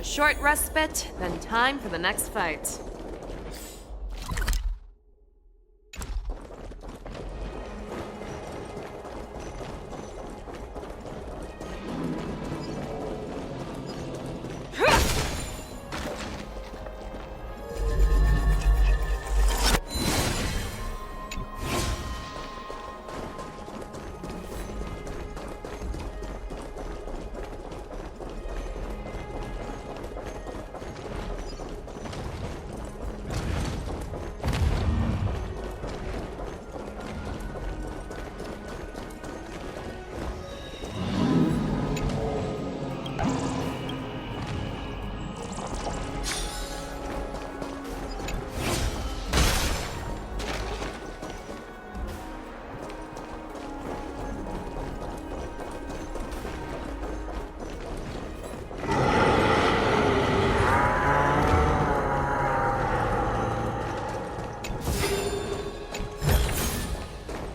Short respite, then time for the next fight.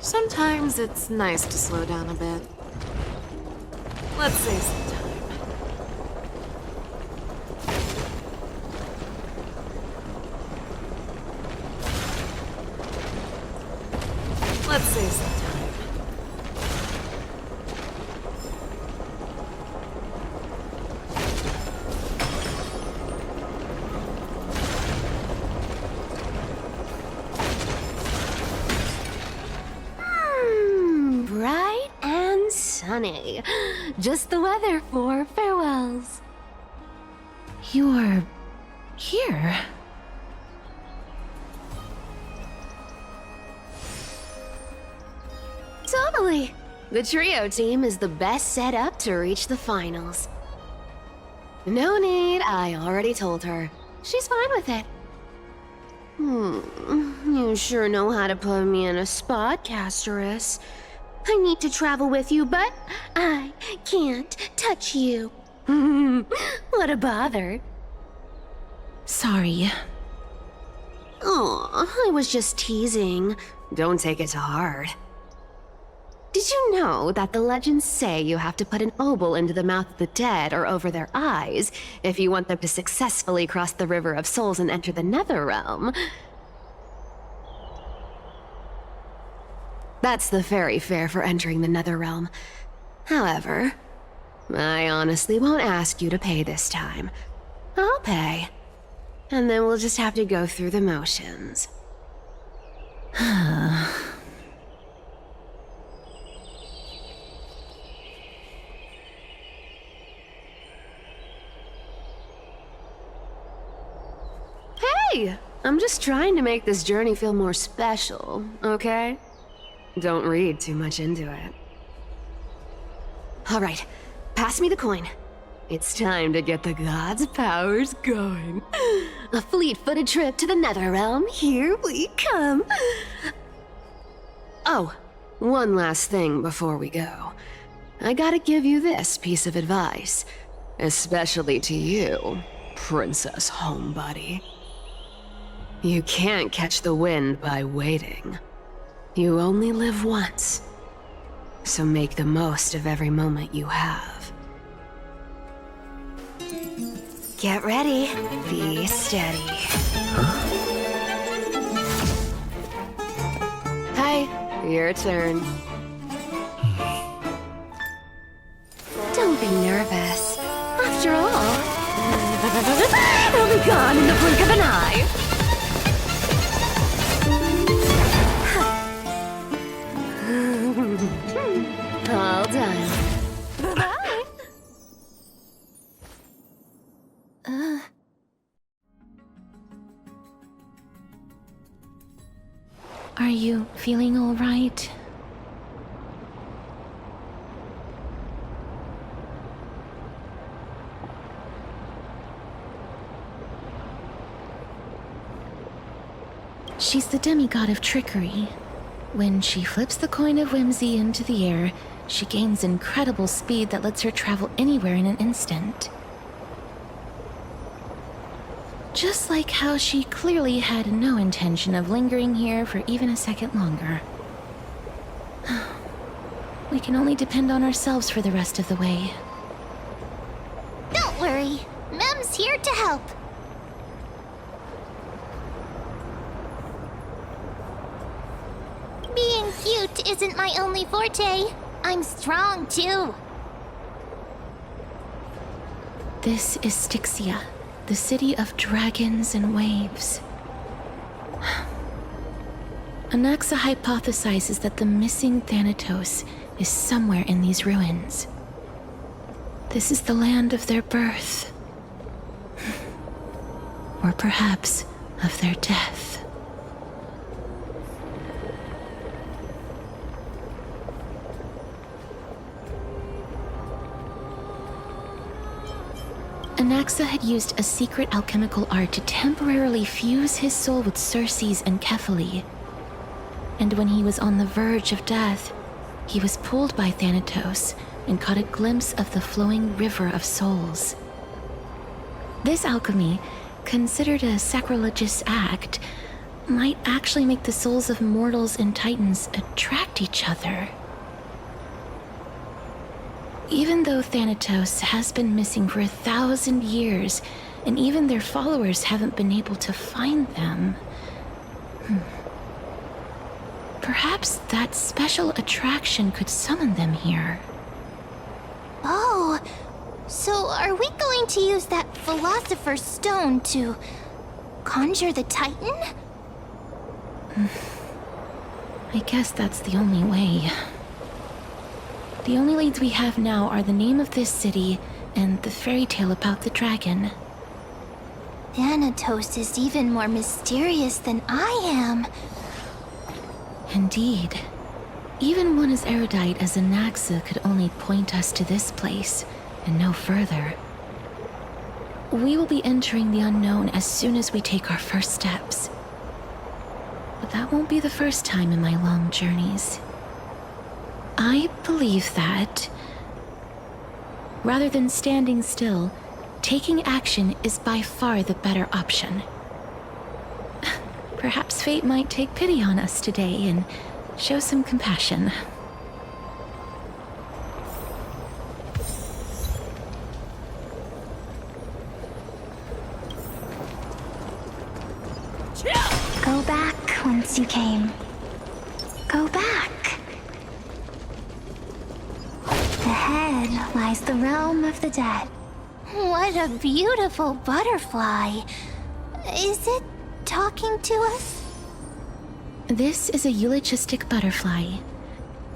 Sometimes it's nice to slow down a bit. Let's save some time. Let's save some time. Bright and sunny. Just the weather for farewells. You're here. Totally. The trio team is the best set up to reach the finals. No need, I already told her. She's fine with it. You sure know how to put me in a spot, Casterus. I need to travel with you, but I can't touch you. What a bother. Sorry. Aw, I was just teasing. Don't take it to heart. Did you know that the legends say you have to put an obol into the mouth of the dead or over their eyes if you want them to successfully cross the River of Souls and enter the Netherrealm? That's the fairy fare for entering the Netherrealm. However, I honestly won't ask you to pay this time. I'll pay. And then we'll just have to go through the motions. Hey! I'm just trying to make this journey feel more special, okay? Don't read too much into it. Alright, pass me the coin. It's time to get the gods' powers going. A fleet-footed trip to the Netherrealm, here we come. Oh, one last thing before we go. I gotta give you this piece of advice. Especially to you, Princess Homebody. You can't catch the wind by waiting. You only live once. So make the most of every moment you have. Get ready. Be steady. Hi, your turn. Don't be nervous. After all, it'll be gone in the blink of an eye. All done. Bye-bye. Are you feeling all right? She's the demigod of trickery. When she flips the coin of whimsy into the air, she gains incredible speed that lets her travel anywhere in an instant. Just like how she clearly had no intention of lingering here for even a second longer. We can only depend on ourselves for the rest of the way. Don't worry. Mem's here to help. Being cute isn't my only forte. I'm strong, too. This is Styxia, the city of dragons and waves. Anaxa hypothesizes that the missing Thanatos is somewhere in these ruins. This is the land of their birth. Or perhaps of their death. Anaxa had used a secret alchemical art to temporarily fuse his soul with Circe's and Kephae. And when he was on the verge of death, he was pulled by Thanatos and caught a glimpse of the flowing river of souls. This alchemy, considered a sacrilegious act, might actually make the souls of mortals and titans attract each other. Even though Thanatos has been missing for 1,000 years, and even their followers haven't been able to find them, perhaps that special attraction could summon them here. Oh, so are we going to use that Philosopher's Stone to conjure the Titan? I guess that's the only way. The only leads we have now are the name of this city and the fairy tale about the dragon. Thanatos is even more mysterious than I am. Indeed. Even one as erudite as Anaxa could only point us to this place, and no further. We will be entering the unknown as soon as we take our first steps. But that won't be the first time in my long journeys. I believe that, rather than standing still, taking action is by far the better option. Perhaps fate might take pity on us today and show some compassion. Go back whence you came. Go back. Ahead lies the realm of the dead. What a beautiful butterfly. Is it talking to us? This is a eulogistic butterfly.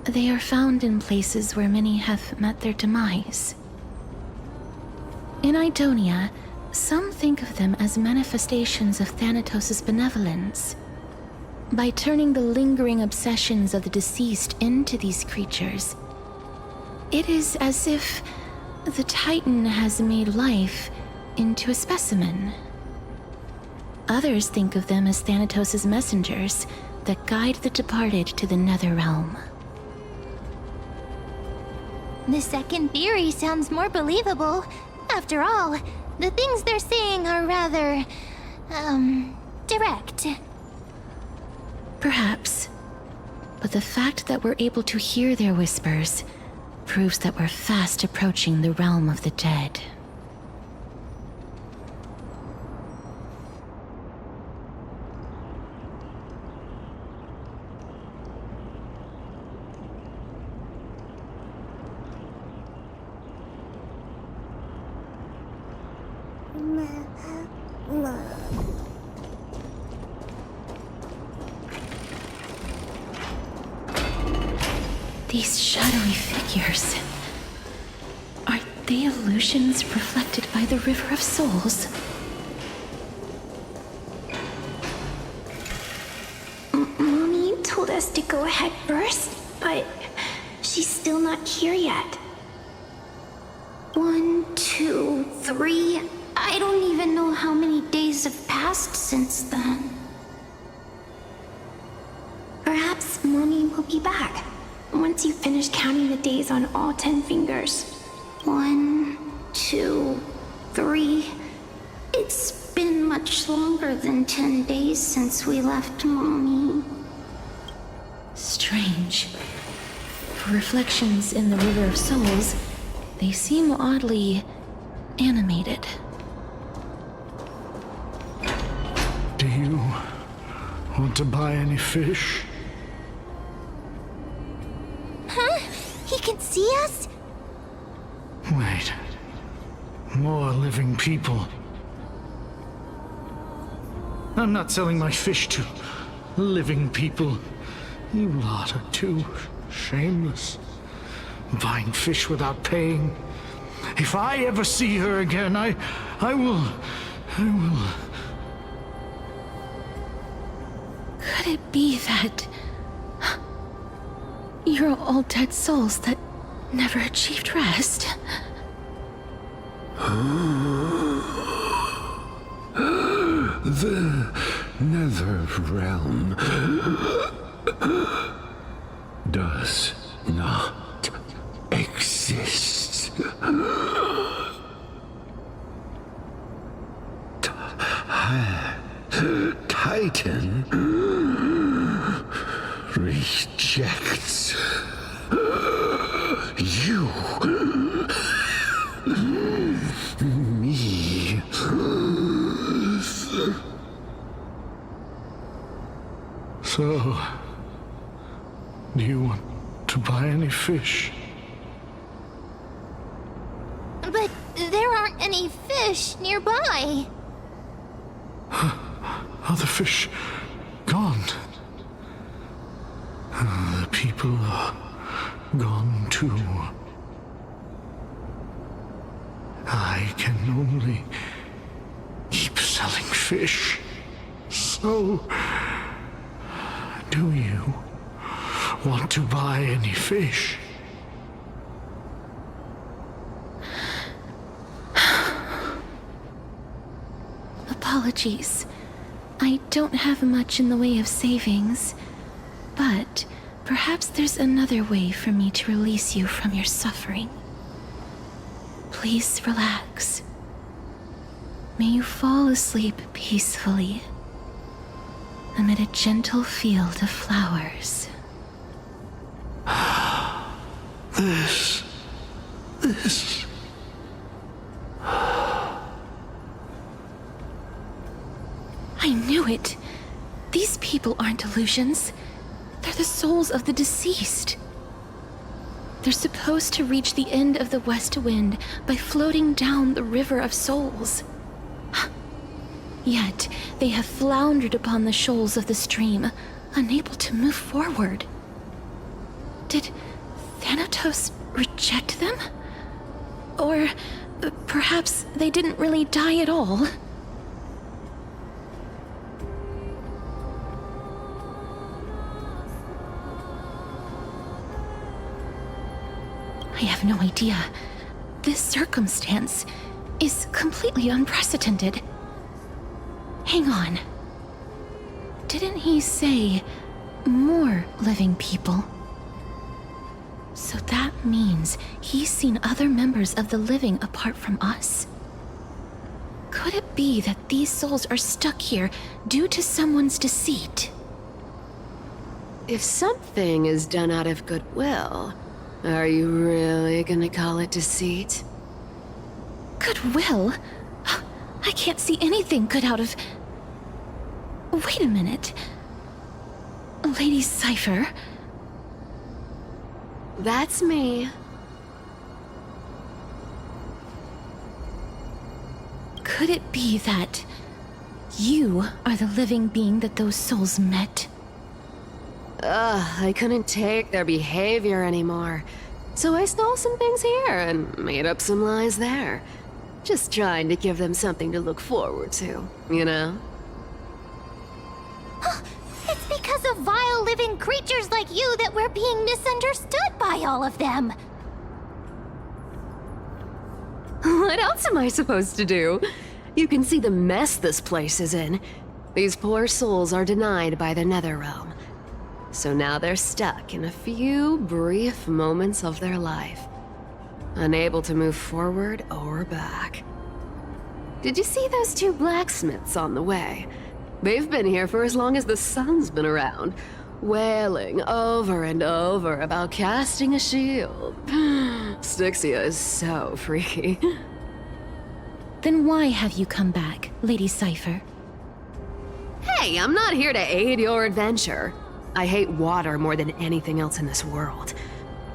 They are found in places where many have met their demise. In Idonia, some think of them as manifestations of Thanatos' benevolence. By turning the lingering obsessions of the deceased into these creatures, it is as if the Titan has made life into a specimen. Others think of them as Thanatos' messengers that guide the departed to the nether realm. The second theory sounds more believable. After all, the things they're saying are rather, direct. Perhaps. But the fact that we're able to hear their whispers proves that we're fast approaching the realm of the dead. These shadowy figures. Are they illusions reflected by the River of Souls? Mommy told us to go ahead first, but she's still not here yet. 1, 2, 3. I don't even know how many days have passed since then. Perhaps Mommy will be back once you finish counting the days on all 10 fingers. 1, 2, 3. It's been much longer than 10 days since we left Mommy. Strange. For reflections in the River of Souls, they seem oddly animated. Want to buy any fish? Huh? He can see us? Wait. More living people. I'm not selling my fish to living people. You lot are too shameless. Buying fish without paying. If I ever see her again, I will... Could it be that you're all dead souls that never achieved rest? The nether realm does not exist. Titan rejects you. Me. So, do you want to buy any fish? But there aren't any fish nearby. Other fish gone. The people are gone too. I can only keep selling fish. So, do you want to buy any fish? Apologies. I don't have much in the way of savings, but perhaps there's another way for me to release you from your suffering. Please relax. May you fall asleep peacefully amid a gentle field of flowers. This. I knew it. These people aren't illusions. They're the souls of the deceased. They're supposed to reach the end of the west wind by floating down the river of souls. Yet, they have floundered upon the shoals of the stream, unable to move forward. Did Thanatos reject them? Or perhaps they didn't really die at all? I have no idea. This circumstance is completely unprecedented. Hang on. Didn't he say more living people? So that means he's seen other members of the living apart from us. Could it be that these souls are stuck here due to someone's deceit? If something is done out of goodwill, are you really gonna call it deceit? Goodwill? I can't see anything good out of... Wait a minute. Lady Cypher? That's me. Could it be that you are the living being that those souls met? I couldn't take their behavior anymore. So I stole some things here and made up some lies there. Just trying to give them something to look forward to, you know? It's because of vile living creatures like you that we're being misunderstood by all of them. What else am I supposed to do? You can see the mess this place is in. These poor souls are denied by the nether realm. So now they're stuck in a few brief moments of their life, unable to move forward or back. Did you see those two blacksmiths on the way? They've been here for as long as the sun's been around, wailing over and over about casting a shield. Styxia is so freaky. Then why have you come back, Lady Cypher? Hey, I'm not here to aid your adventure. I hate water more than anything else in this world.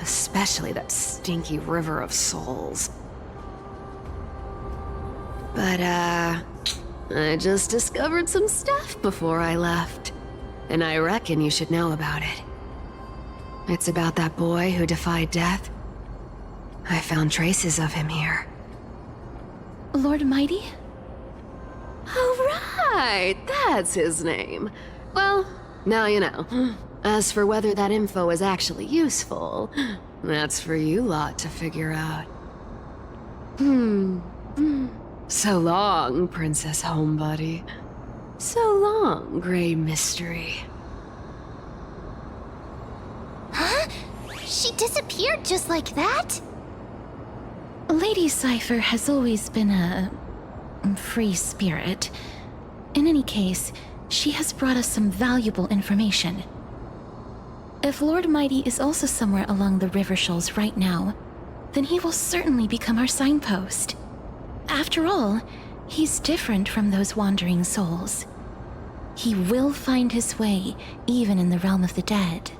Especially that stinky river of souls. But, I just discovered some stuff before I left. And I reckon you should know about it. It's about that boy who defied death. I found traces of him here. Lord Mighty? Oh, right! That's his name. Well, now you know. As for whether that info is actually useful, that's for you lot to figure out. So long, Princess Homebody. So long, Grey Mystery. Huh? She disappeared just like that? Lady Cypher has always been a free spirit. In any case, she has brought us some valuable information. If Lord Mighty is also somewhere along the river shoals right now, then he will certainly become our signpost. After all, he's different from those wandering souls. He will find his way, even in the realm of the dead.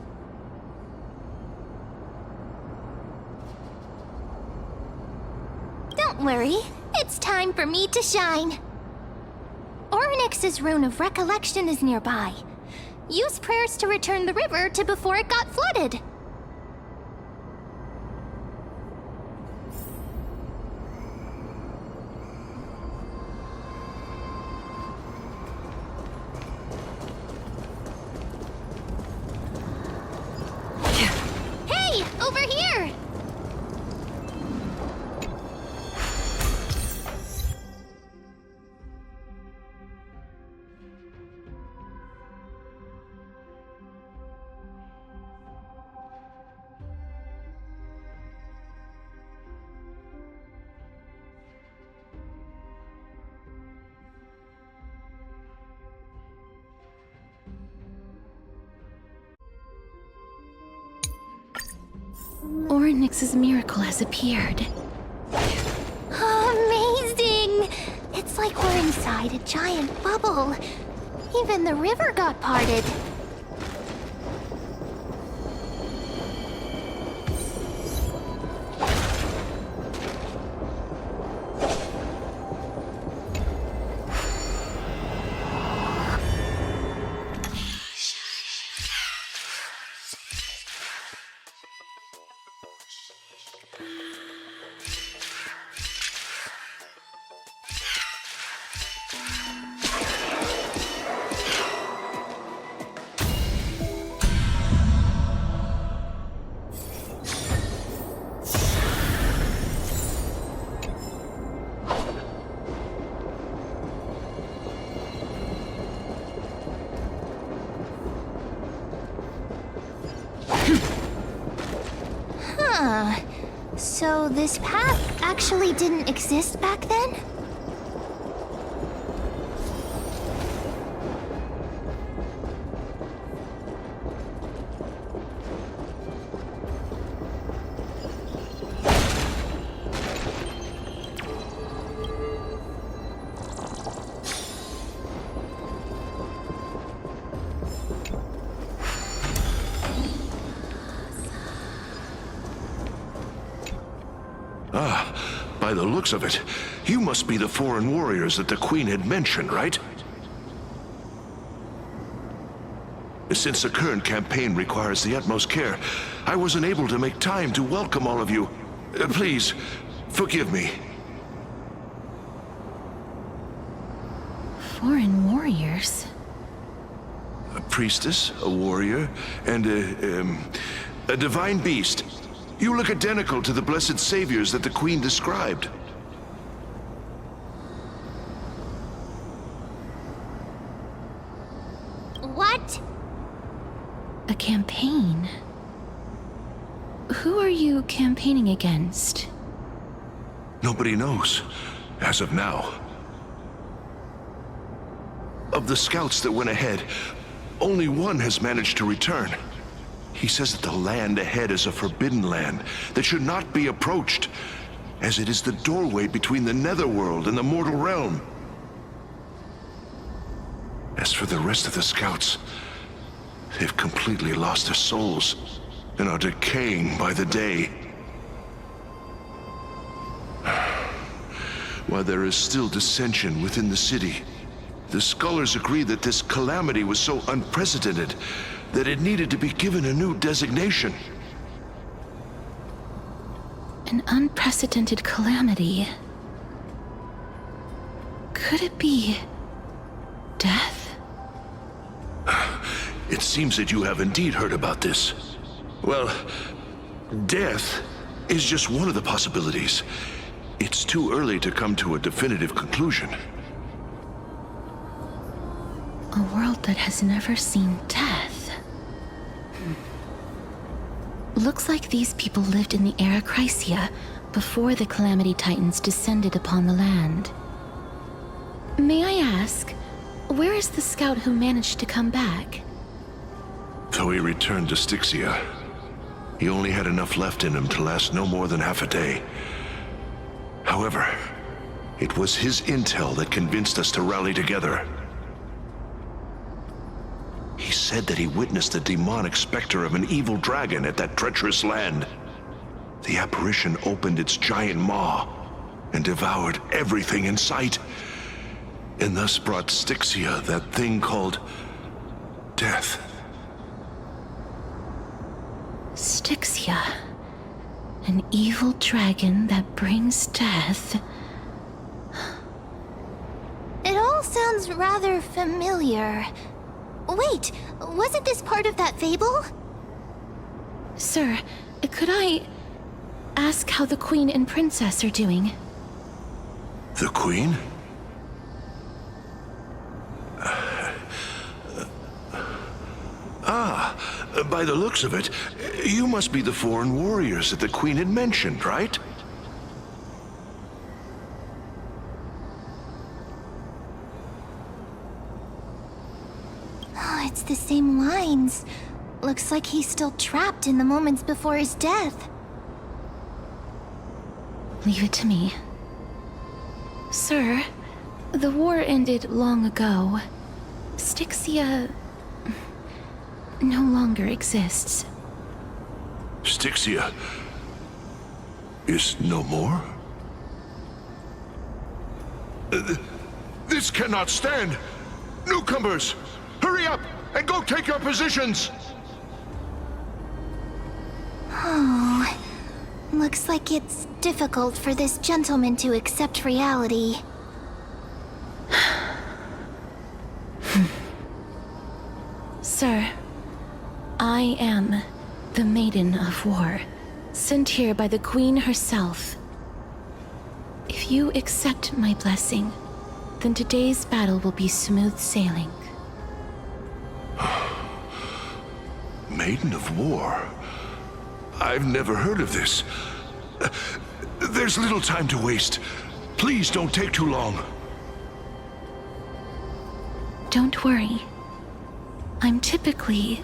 Don't worry, it's time for me to shine. Ornyx's rune of recollection is nearby. Use prayers to return the river to before it got flooded. Hey, over here! Ornyx's miracle has appeared. Amazing! It's like we're inside a giant bubble. Even the river got parted. So this path actually didn't exist back then? By the looks of it, you must be the foreign warriors that the Queen had mentioned, right? Since the current campaign requires the utmost care, I wasn't able to make time to welcome all of you. Please, forgive me. Foreign warriors? A priestess, a warrior, and a divine beast. You look identical to the blessed saviors that the Queen described. What? A campaign? Who are you campaigning against? Nobody knows, as of now. Of the scouts that went ahead, only one has managed to return. He says that the land ahead is a forbidden land that should not be approached, as it is the doorway between the netherworld and the mortal realm. As for the rest of the scouts, they've completely lost their souls and are decaying by the day. While there is still dissension within the city, the scholars agree that this calamity was so unprecedented that it needed to be given a new designation. An unprecedented calamity. Could it be death? It seems that you have indeed heard about this. Well, death is just one of the possibilities. It's too early to come to a definitive conclusion. A world that has never seen death. Looks like these people lived in the era Chrysia before the Calamity Titans descended upon the land. May I ask, where is the scout who managed to come back? Though he returned to Styxia, he only had enough left in him to last no more than half a day. However, it was his intel that convinced us to rally together. He said that he witnessed the demonic specter of an evil dragon at that treacherous land. The apparition opened its giant maw and devoured everything in sight, and thus brought Styxia that thing called death. Styxia. An evil dragon that brings death. It all sounds rather familiar. Wait, wasn't this part of that fable? Sir, could I ask how the Queen and Princess are doing? The Queen? By the looks of it, you must be the foreign warriors that the Queen had mentioned, right? Oh, it's the same lines. Looks like he's still trapped in the moments before his death. Leave it to me. Sir, the war ended long ago. Styxia no longer exists. Styxia is no more? This cannot stand! Newcomers, hurry up and go take your positions! Oh, looks like it's difficult for this gentleman to accept reality. Sir, I am the Maiden of War, sent here by the Queen herself. If you accept my blessing, then today's battle will be smooth sailing. Maiden of War? I've never heard of this. There's little time to waste. Please don't take too long. Don't worry. I'm typically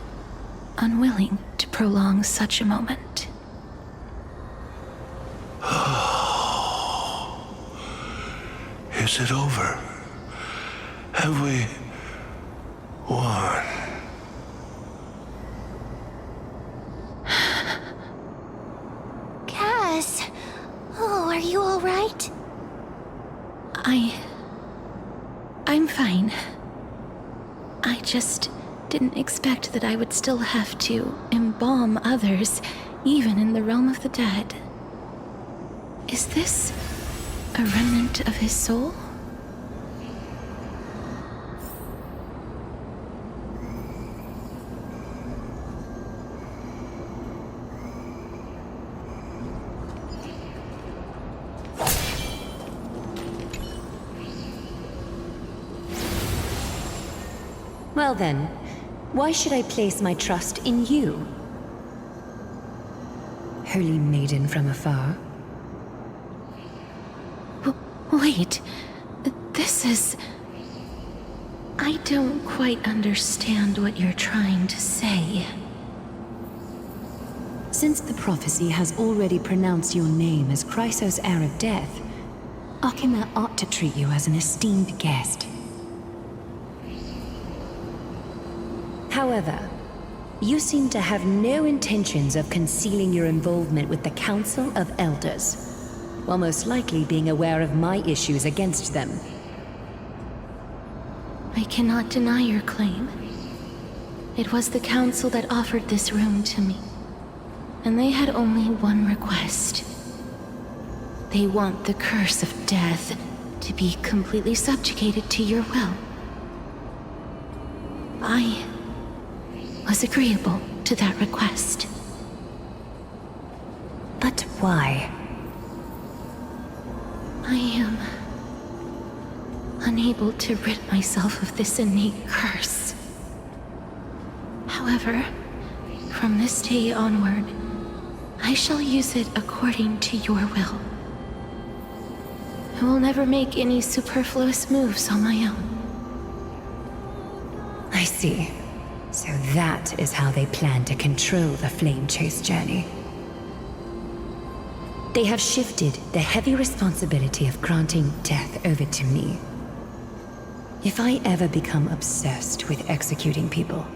unwilling to prolong such a moment. Is it over? Have we won? Cass, oh, are you all right? I'm fine. I just didn't expect that I would still have to embalm others, even in the realm of the dead. Is this a remnant of his soul? Well then, why should I place my trust in you? Holy maiden from afar. Wait, this is... I don't quite understand what you're trying to say. Since the prophecy has already pronounced your name as Chrysos' heir of death, Akima ought to treat you as an esteemed guest. However, you seem to have no intentions of concealing your involvement with the Council of Elders, while most likely being aware of my issues against them. I cannot deny your claim. It was the Council that offered this room to me, and they had only one request. They want the curse of death to be completely subjugated to your will. I was agreeable to that request. But why? I am unable to rid myself of this innate curse. However, from this day onward, I shall use it according to your will. I will never make any superfluous moves on my own. I see. So that is how they plan to control the Flame Chase journey. They have shifted the heavy responsibility of granting death over to me. If I ever become obsessed with executing people,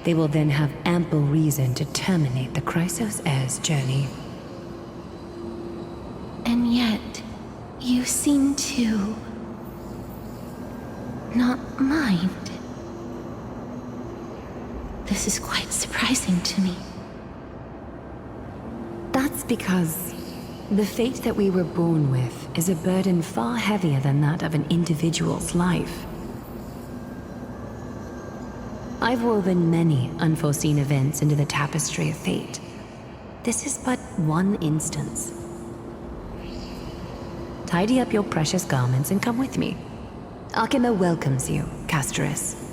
they will then have ample reason to terminate the Chrysos Heir's journey. And yet, you seem to not mind. This is quite surprising to me. That's because the fate that we were born with is a burden far heavier than that of an individual's life. I've woven many unforeseen events into the tapestry of fate. This is but one instance. Tidy up your precious garments and come with me. Arkema welcomes you, Casterus.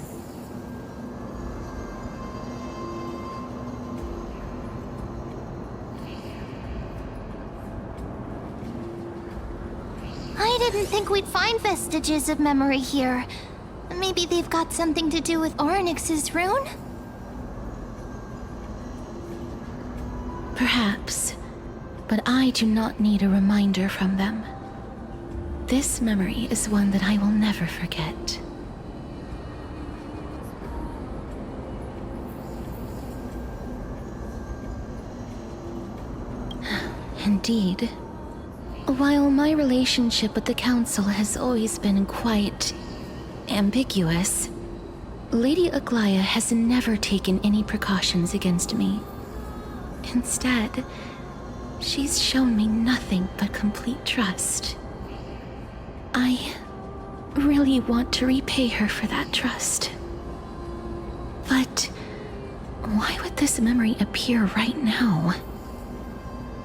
I didn't think we'd find vestiges of memory here. Maybe they've got something to do with Orynyx's rune? Perhaps, but I do not need a reminder from them. This memory is one that I will never forget. Indeed. While my relationship with the Council has always been quite ambiguous, Lady Aglaya has never taken any precautions against me. Instead, she's shown me nothing but complete trust. I really want to repay her for that trust. But why would this memory appear right now?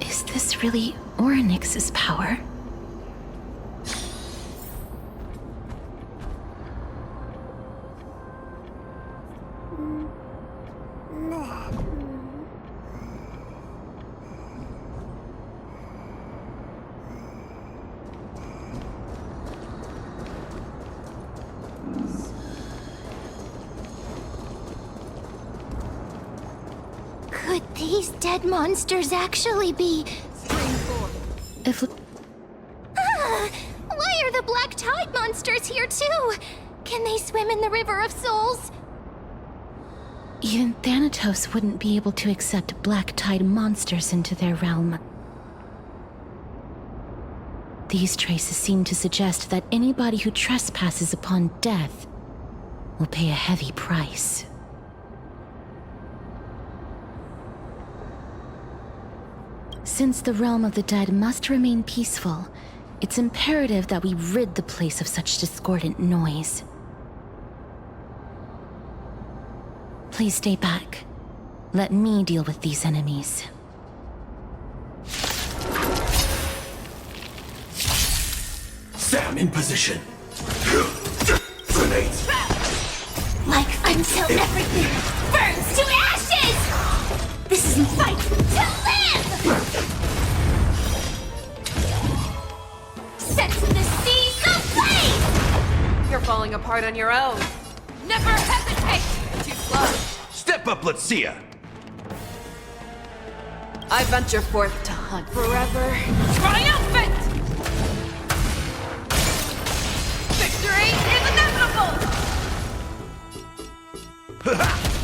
Is this really Orynyx's power? Could these dead monsters actually be... If Why are the Black Tide monsters here too? Can they swim in the River of Souls? even Thanatos wouldn't be able to accept Black Tide monsters into their realm. These traces seem to suggest that anybody who trespasses upon death will pay a heavy price. Since the realm of the dead must remain peaceful, it's imperative that we rid the place of such discordant noise. Please stay back. Let me deal with these enemies. Sam in position. Grenades. Like until everything burns to ashes! This isn't fight to live! Set the seas aflame! You're falling apart on your own. Never hesitate! Too slow. Step up, let's see ya. I venture forth to hunt forever. Triumphant! Victory is inevitable!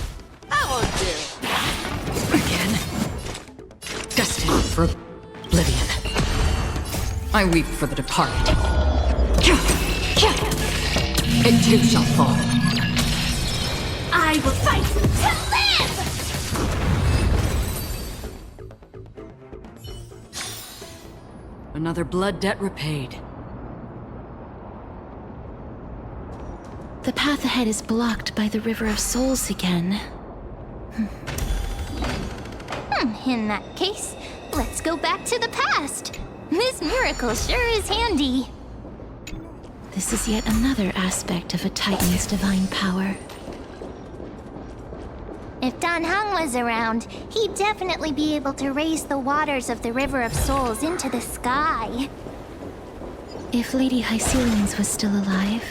I weep for the departed. It too shall fall. I will fight to live! Another blood debt repaid. The path ahead is blocked by the River of Souls again. In that case, let's go back to the past. This miracle sure is handy. This is yet another aspect of a Titan's divine power. If Dan Heng was around, he'd definitely be able to raise the waters of the River of Souls into the sky. If Lady Hycelians was still alive,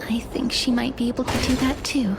I think she might be able to do that too.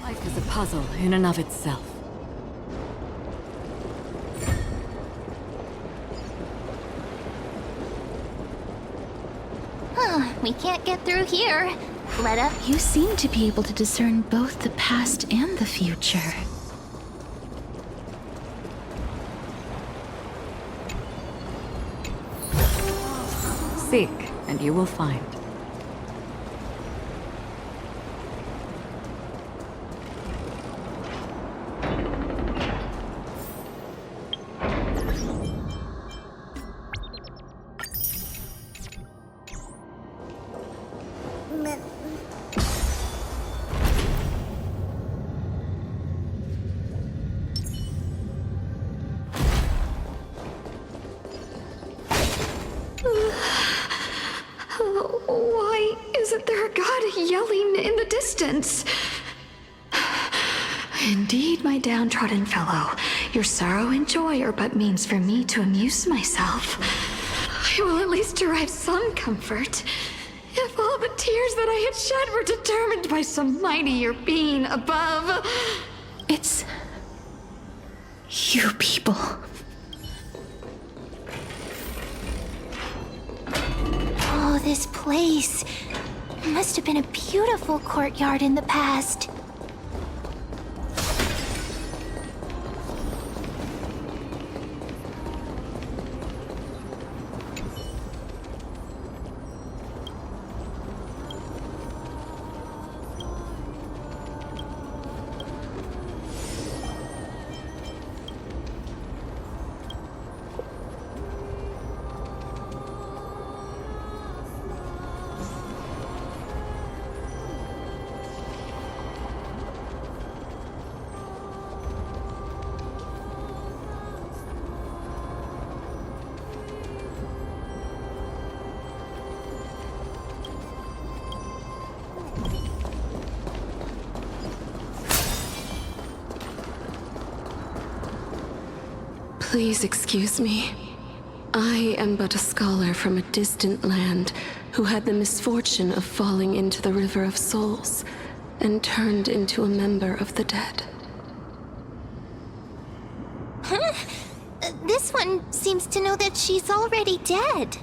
Life is a puzzle in and of itself. We can't get through here. Letta, You seem to be able to discern both the past and the future. Seek, and you will find. Why isn't there a god yelling in the distance? Indeed, my downtrodden fellow, your sorrow and joy are but means for me to amuse myself. I I will at least derive some comfort. If all the tears that I had shed were determined by some mightier being above. It's you people. Oh, this place. Must have been a beautiful courtyard in the past. Please excuse me. I am but a scholar from a distant land who had the misfortune of falling into the River of Souls and turned into a member of the dead. Huh? This one seems to know that she's already dead.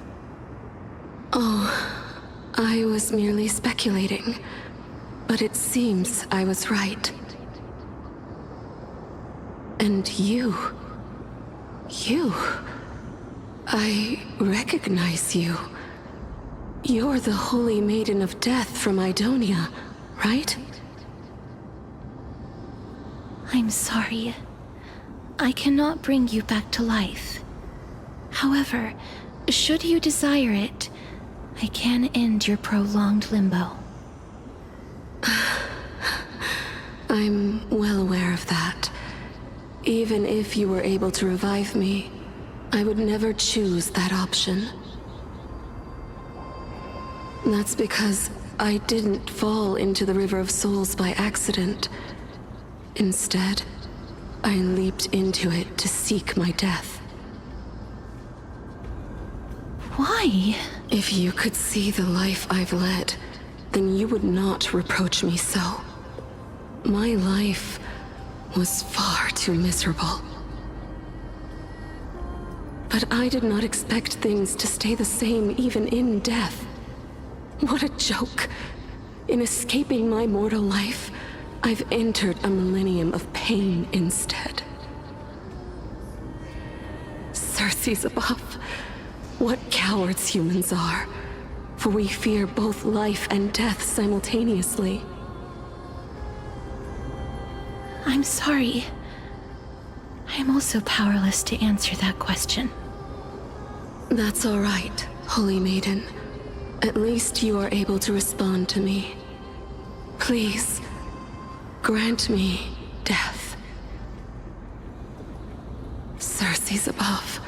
Oh, I was merely speculating, but it seems I was right. And you... I recognize you. You're the Holy Maiden of Death from Idonia, right? I'm sorry. I cannot bring you back to life. However, should you desire it, I can end your prolonged limbo. I'm well aware of that. Even if you were able to revive me, I would never choose that option. That's because I didn't fall into the River of Souls by accident. Instead, I leaped into it to seek my death. Why? If you could see the life I've led, then you would not reproach me so. My life was far too miserable. But I did not expect things to stay the same even in death. What a joke. In escaping my mortal life, I've entered a millennium of pain instead. Circe's above. What cowards humans are. For we fear both life and death simultaneously. I'm sorry. I'm also powerless to answer that question. That's all right, Holy Maiden. At least you are able to respond to me. Please, grant me death. Circe's above.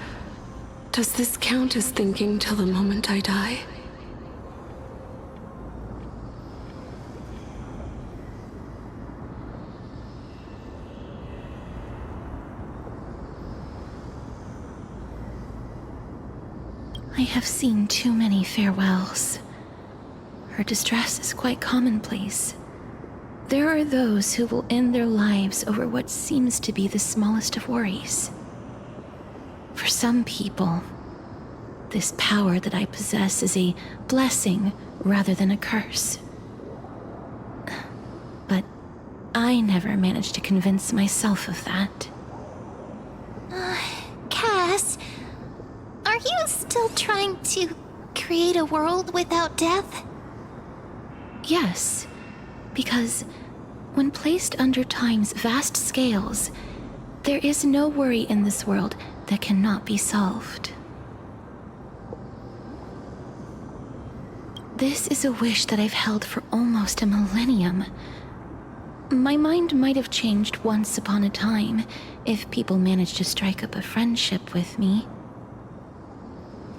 Does this count as thinking till the moment I die? I have seen too many farewells. Her distress is quite commonplace. There are those who will end their lives over what seems to be the smallest of worries. For some people, this power that I possess is a blessing rather than a curse. But I never managed to convince myself of that. Cass, are you still trying to create a world without death? Yes, because when placed under time's vast scales, there is no worry in this world that cannot be solved. This is a wish that I've held for almost a millennium. My mind might have changed once upon a time if people managed to strike up a friendship with me.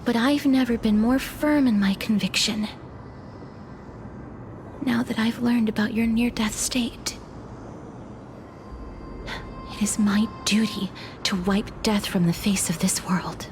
But I've never been more firm in my conviction. Now that I've learned about your near-death state, it is my duty to wipe death from the face of this world.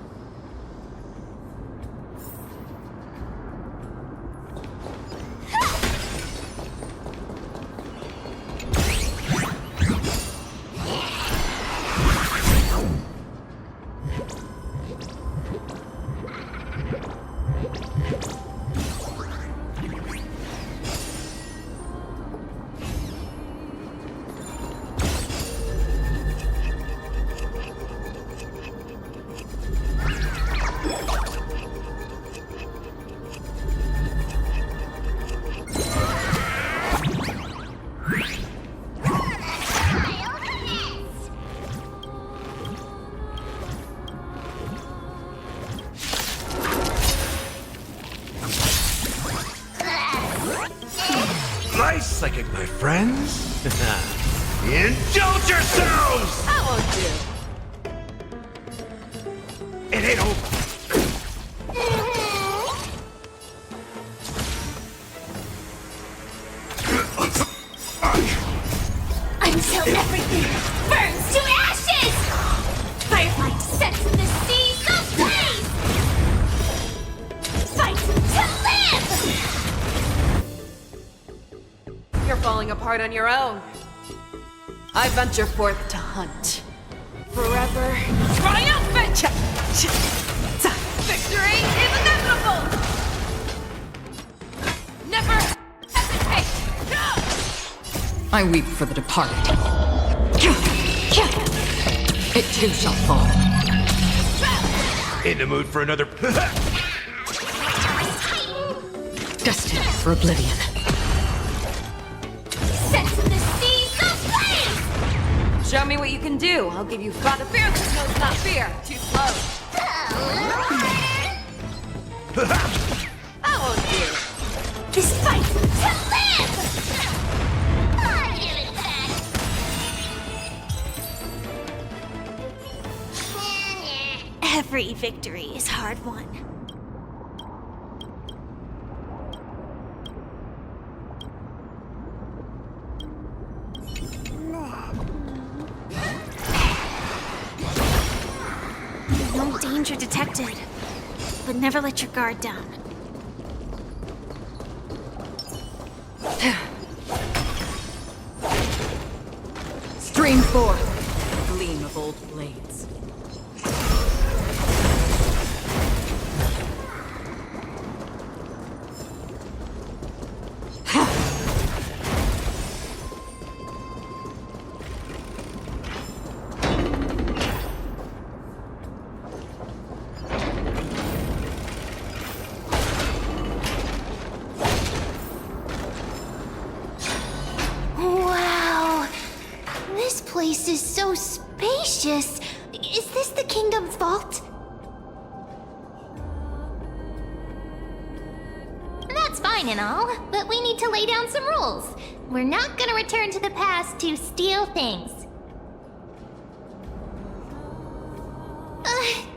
advice, psychic my friends. Indulge yourselves! That won't do. It ain't over. Until everything burns to ashes! Firefly descends from the seas of blaze! Fight to live! You're falling apart on your own. I venture forth to hunt. Forever triumphant! Victory is inevitable! Never hesitate! I weep for the departed. It too shall fall. In the mood for another. Destined for oblivion. Descends from the seas of blaze! Show me what you can do. I'll give you fought a fear that knows not fear. Too slow. That won't do. This fight to live! I give it back. Every victory is hard won. No danger detected, but never let your guard down. Stream forth, gleam of old blades. Wow! This place is so spacious. Is this the kingdom's vault? That's fine and all, but we need to lay down some rules. We're not gonna return to the past to steal things.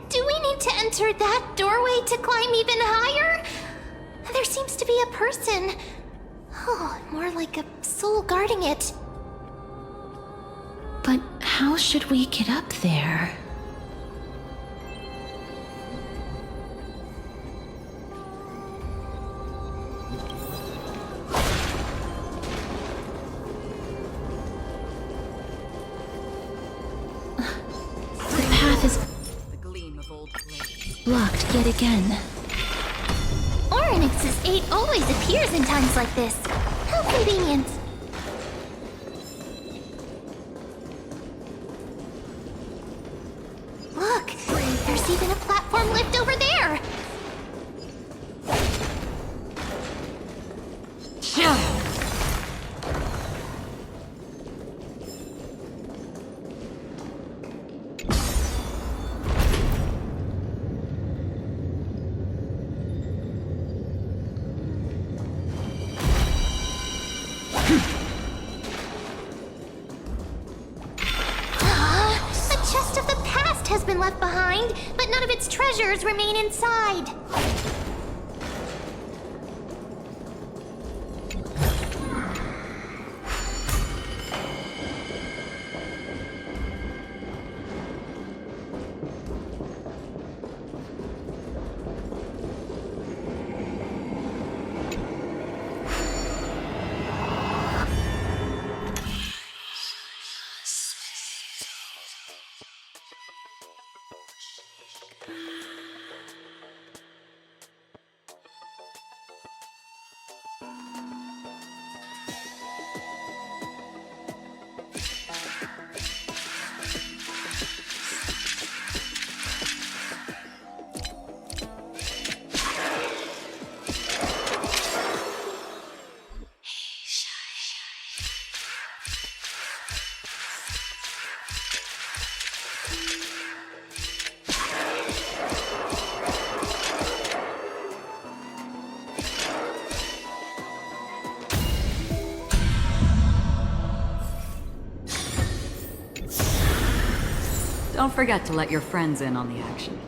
Do we need to enter that doorway to climb even higher? There seems to be a person. Oh, more like a soul guarding it. But how should we get up there? The path is The gleam of old blades. blocked yet again. Oryx's 8 always appears in times like this. How convenient. Look, there's even a platform lift over there. A chest of the past has been left behind, but none of its treasures remain inside. Don't forget to let your friends in on the action.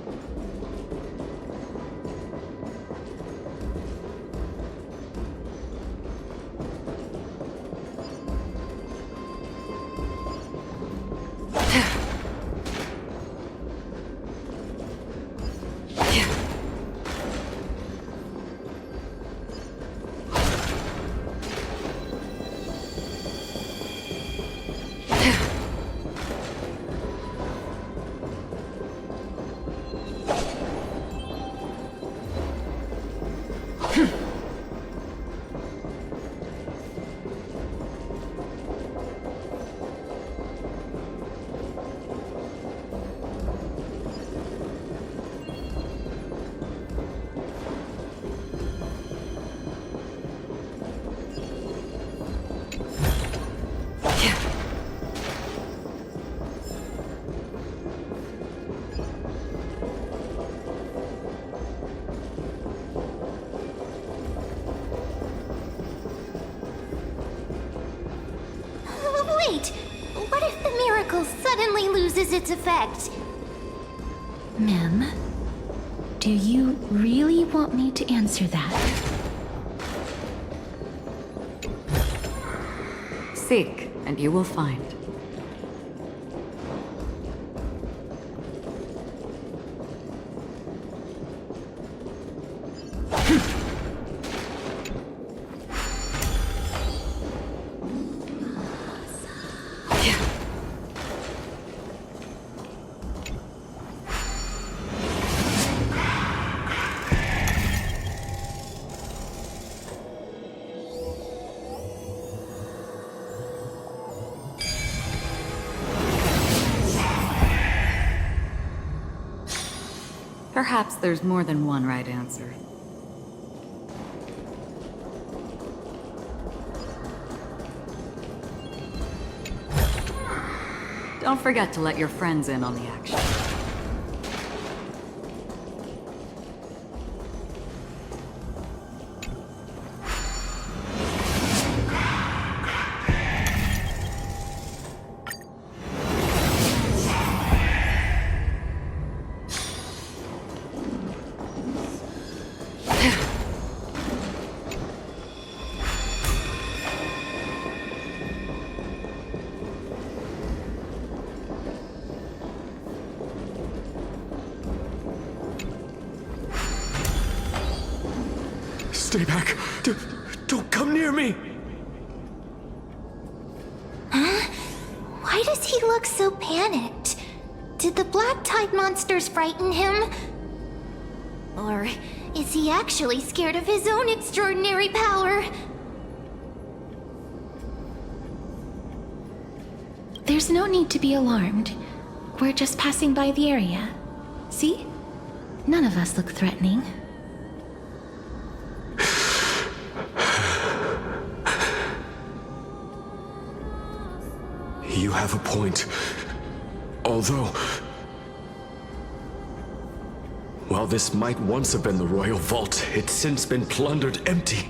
Wait! What if the miracle suddenly loses its effect? Mem, do you really want me to answer that? Seek, and you will find. Perhaps there's more than one right answer. Don't forget to let your friends in on the action. Stay back. Don't come near me. Why does he look so panicked? Did the black tide monsters frighten him? Or is he actually scared of his own extraordinary power? There's no need to be alarmed. We're just passing by the area. See? None of us look threatening. You have a point. Although, while this might once have been the royal vault, it's since been plundered empty.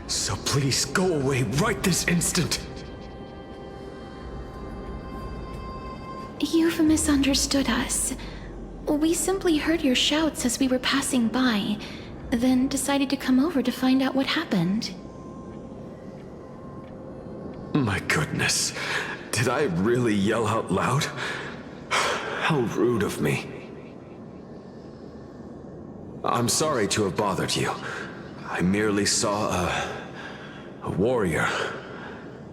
So please go away right this instant. You've misunderstood us. We simply heard your shouts as we were passing by, then decided to come over to find out what happened. My goodness. Did I really yell out loud? How rude of me. I'm sorry to have bothered you. I merely saw a warrior.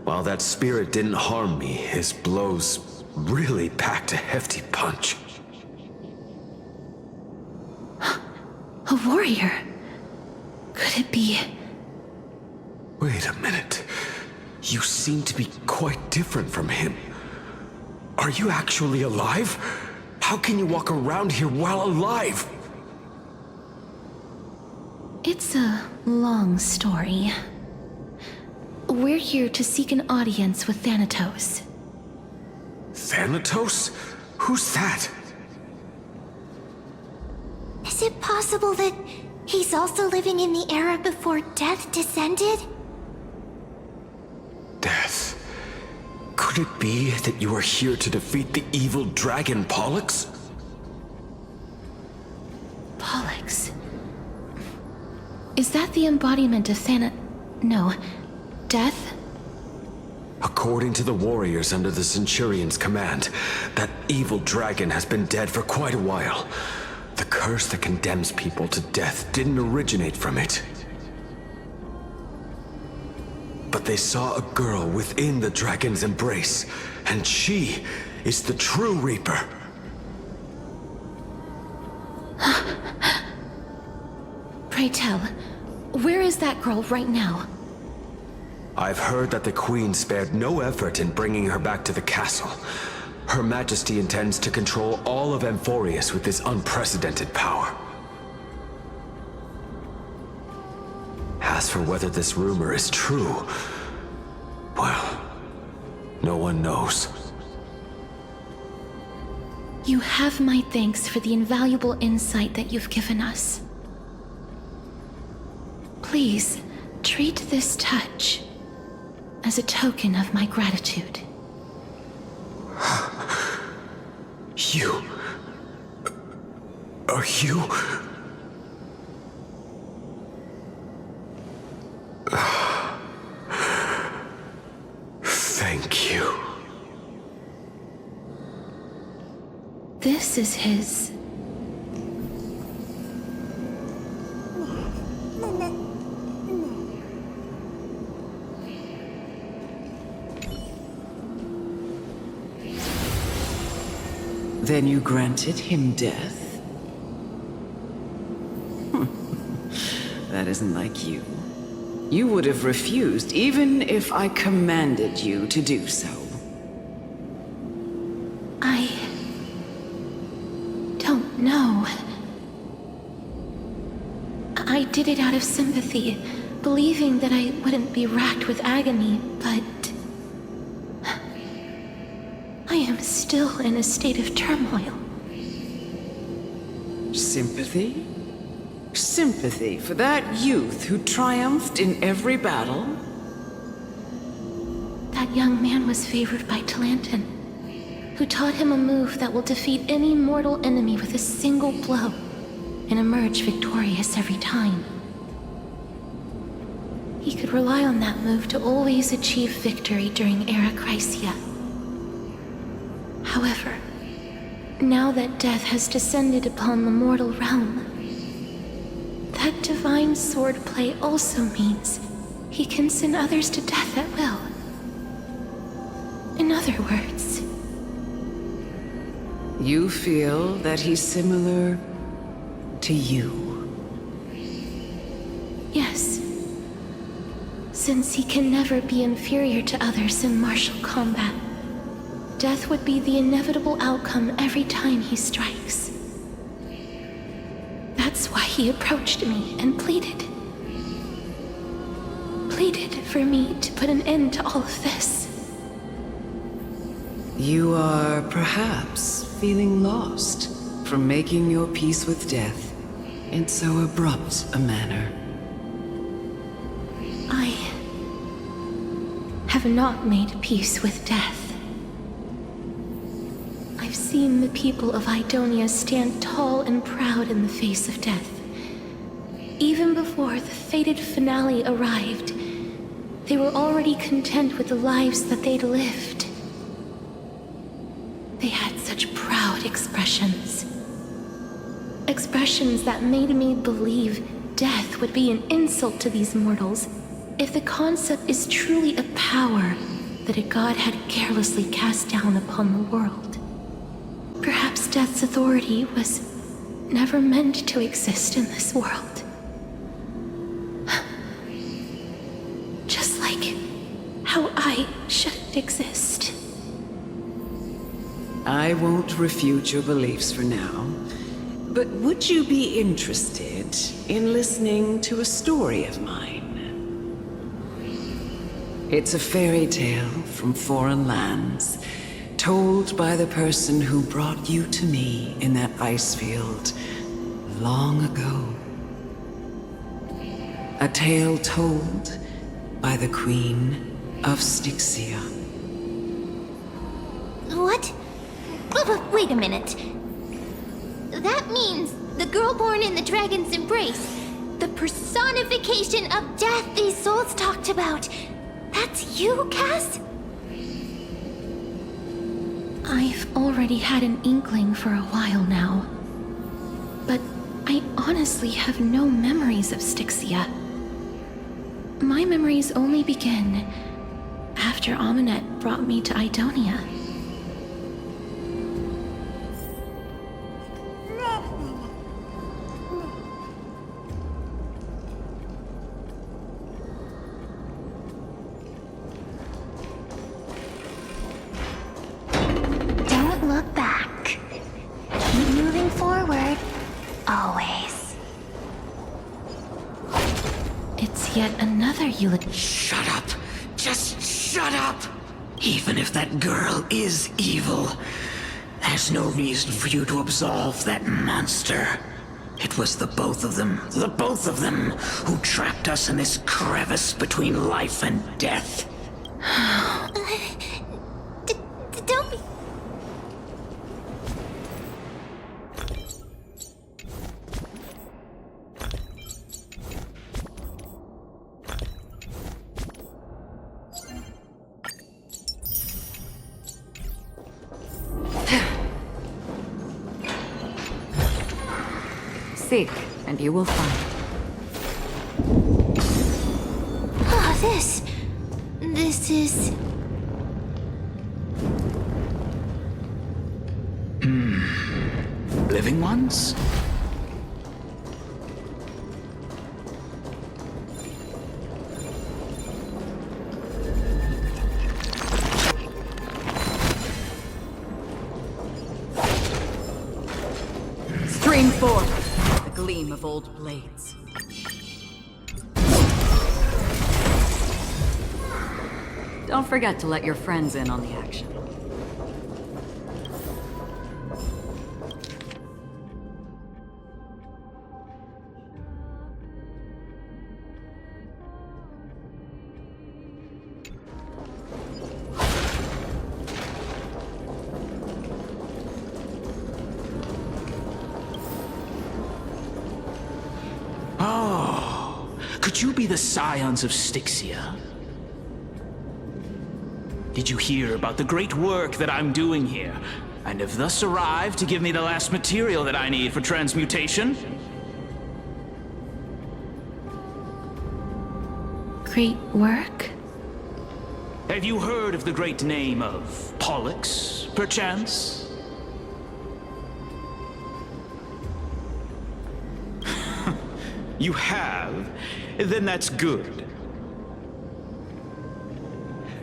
While that spirit didn't harm me, his blows really packed a hefty punch. A warrior? Could it be... Wait a minute. You seem to be quite different from him. Are you actually alive? How can you walk around here while alive? It's a long story. We're here to seek an audience with Thanatos. Thanatos? Who's that? Is it possible that he's also living in the era before death descended? Death. Could Could it be that you are here to defeat the evil dragon Pollux? Pollux. Is that the embodiment of No. Death? According to the warriors under the Centurion's command, that evil dragon has been dead for quite a while. The curse that condemns people to death didn't originate from it. But they saw a girl within the dragon's embrace, and she is the true Reaper. Pray tell, where is that girl right now? I've heard that the Queen spared no effort in bringing her back to the castle. Her Majesty intends to control all of Amphorius with this unprecedented power. As for whether this rumor is true, well, no one knows. You have my thanks for the invaluable insight that you've given us. Please, treat this touch as a token of my gratitude. You... Are you... Thank you. This is his... Then you granted him death? That isn't like you. You would have refused even if I commanded you to do so. I... don't know. I did it out of sympathy, believing that I wouldn't be racked with agony, but... I am still in a state of turmoil. Sympathy? Sympathy for that youth who triumphed in every battle? That young man was favored by Talantin, who taught him a move that will defeat any mortal enemy with a single blow and emerge victorious every time. He could rely on that move to always achieve victory during Era Chrysia. However, now that death has descended upon the mortal realm, that divine swordplay also means he can send others to death at will. In other words... You feel that he's similar to you? Yes. Since he can never be inferior to others in martial combat, death would be the inevitable outcome every time he strikes. That's why he approached me and pleaded. Pleaded for me to put an end to all of this. You are perhaps feeling lost from making your peace with death in so abrupt a manner. I have not made peace with death. I've seen the people of Idonia stand tall and proud in the face of death. Even before the fated finale arrived, they were already content with the lives that they'd lived. They had such proud expressions. Expressions that made me believe death would be an insult to these mortals if the concept is truly a power that a god had carelessly cast down upon the world. Perhaps death's authority was never meant to exist in this world. Just like how I shouldn't exist. I won't refute your beliefs for now, but would you be interested in listening to a story of mine? It's a fairy tale from foreign lands, told by the person who brought you to me in that ice field long ago. A tale told by the Queen of Styxia. What? Wait a minute. That means the girl born in the dragon's embrace, the personification of death these souls talked about. That's you, Cass? I've already had an inkling for a while now. But I honestly have no memories of Styxia. My memories only begin after Aminet brought me to Idonia. Don't look back. Keep moving forward. Always. It's yet another eulogy. Shut up! Just shut up! Even if that girl is evil, there's no reason for you to absolve that monster. It was the both of them, who trapped us in this crevice between life and death. Don't be... Seek, and you will find. Oh, this is... Living ones? Stream forth, the gleam of old blades. Don't forget to let your friends in on the action. Could you be the scions of Styxia? Did you hear about the great work that I'm doing here, and have thus arrived to give me the last material that I need for transmutation? Great work? Have you heard of the great name of Pollux, perchance? You have? Then that's good.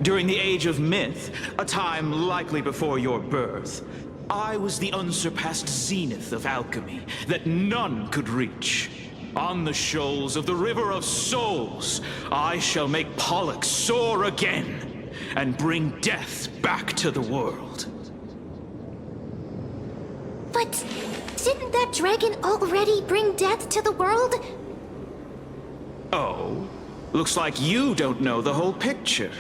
During the Age of Myth, a time likely before your birth, I was the unsurpassed zenith of alchemy that none could reach. On the shoals of the River of Souls, I shall make Pollux soar again and bring death back to the world. But didn't that dragon already bring death to the world? Oh, looks like you don't know the whole picture.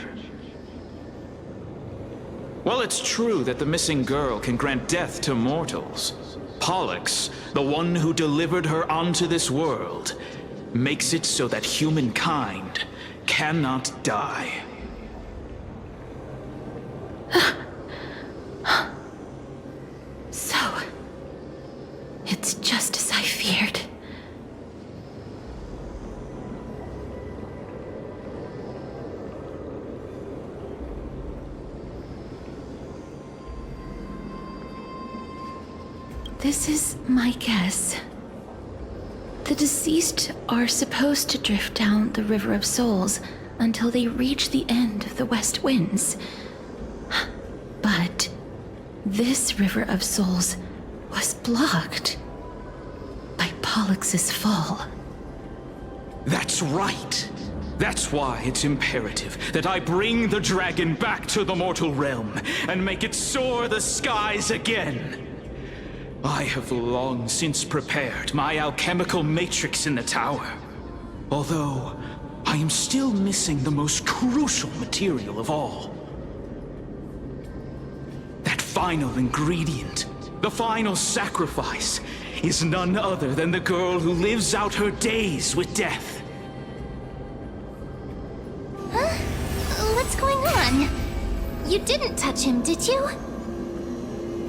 Well, it's true that the missing girl can grant death to mortals. Pollux, the one who delivered her onto this world, makes it so that humankind cannot die. So, it's just as I feared. This is my guess. The deceased are supposed to drift down the River of Souls until they reach the end of the West Winds. But this River of Souls was blocked by Pollux's fall. That's right. That's why it's imperative that I bring the dragon back to the mortal realm and make it soar the skies again. I have long since prepared my alchemical matrix in the tower, although I am still missing the most crucial material of all. That final ingredient, the final sacrifice, is none other than the girl who lives out her days with death. Huh? What's going on? You didn't touch him, did you?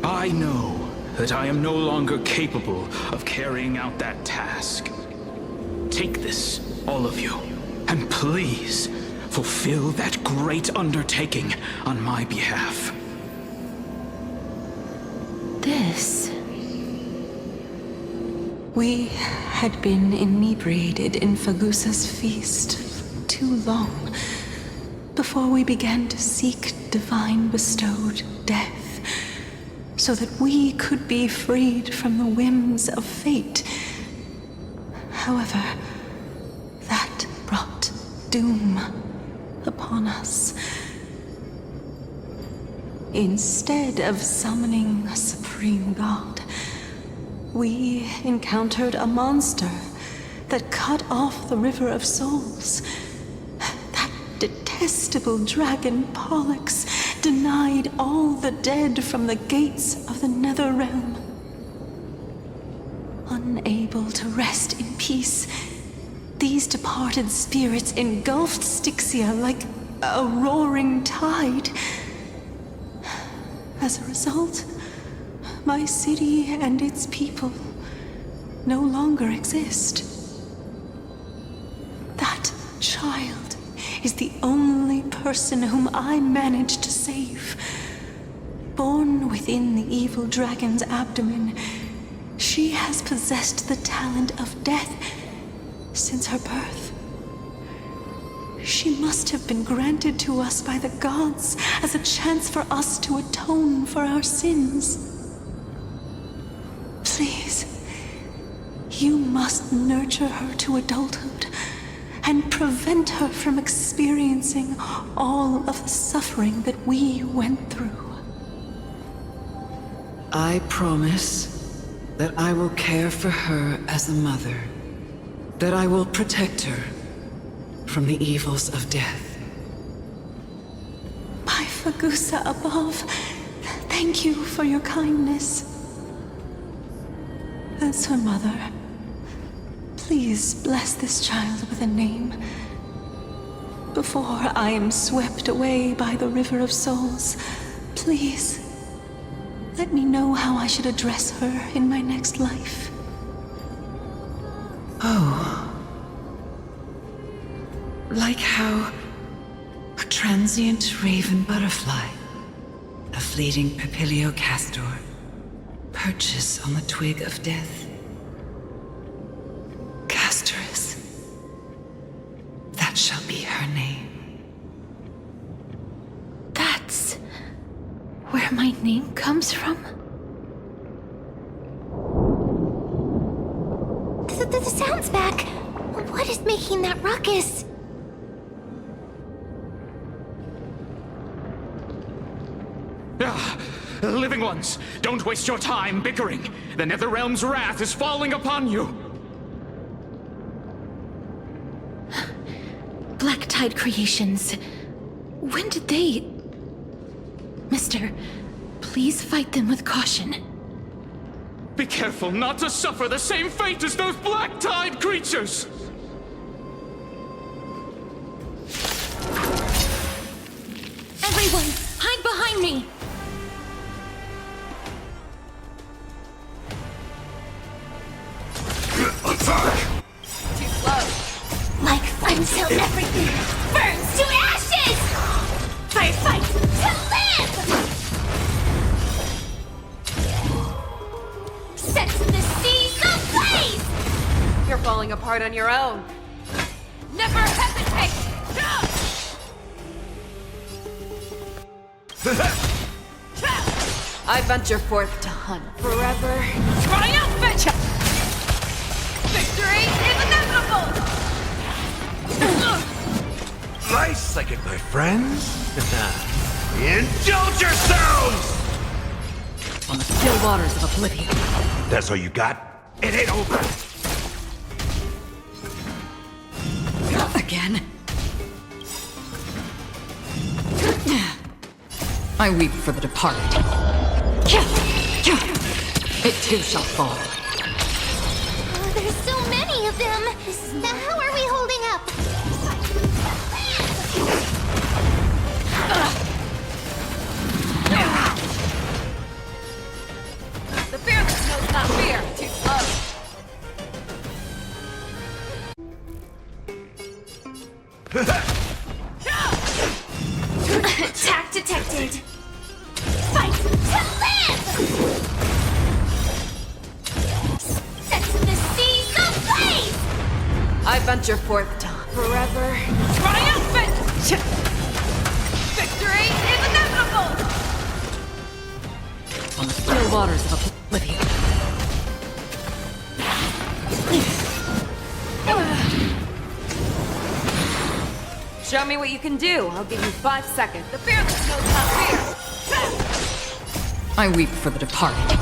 I know that I am no longer capable of carrying out that task. Take this, all of you, and please fulfill that great undertaking on my behalf. This... We had been inebriated in Fagusa's feast for too long before we began to seek divine bestowed death, so that we could be freed from the whims of fate. However, that brought doom upon us. Instead of summoning a supreme god, we encountered a monster that cut off the River of Souls. That detestable dragon Pollux denied all the dead from the gates of the Nether Realm. Unable to rest in peace, these departed spirits engulfed Styxia like a roaring tide. As a result, my city and its people no longer exist. That child is the only person whom I managed to save. Born within the evil dragon's abdomen, she has possessed the talent of death since her birth. She must have been granted to us by the gods as a chance for us to atone for our sins. Please, you must nurture her to adulthood and prevent her from experiencing all of the suffering that we went through. I promise that I will care for her as a mother, that I will protect her from the evils of death. By Fagusa above, thank you for your kindness. As her mother, please bless this child with a name before I am swept away by the River of Souls. Please, let me know how I should address her in my next life. Oh. Like how a transient raven butterfly, a fleeting papilio castor, perches on the twig of death. Castorus. That shall be her name. That's where my name comes from? The sound's back. What is making that ruckus? Living ones, don't waste your time bickering. The Netherrealm's wrath is falling upon you. Black Tide Creations. When did they... Mister, please fight them with caution. Be careful not to suffer the same fate as those Black Tide creatures! Everyone, hide behind me! Too slow. Like fun till everything burns to ashes! I fight to live! Set the seas ablaze! You're falling apart on your own. Never hesitate! I venture forth to hunt forever. Triumphant! Victory is inevitable! Nice second, my friends. Indulge yourselves! On the still waters of oblivion. That's all you got? It ain't over. Again? I weep for the departed. It too shall fall. Oh, there's so many of them. Now how are we holding up? The fearless knows not fear. Too slow. Attack detected. Fight to live! Set the seas ablaze! I venture forth to forever triumphant! Victory is inevitable! On the still waters of oblivion. Show me what you can do. I'll give you 5 seconds. The fearless knows not fear. I weep for the departed.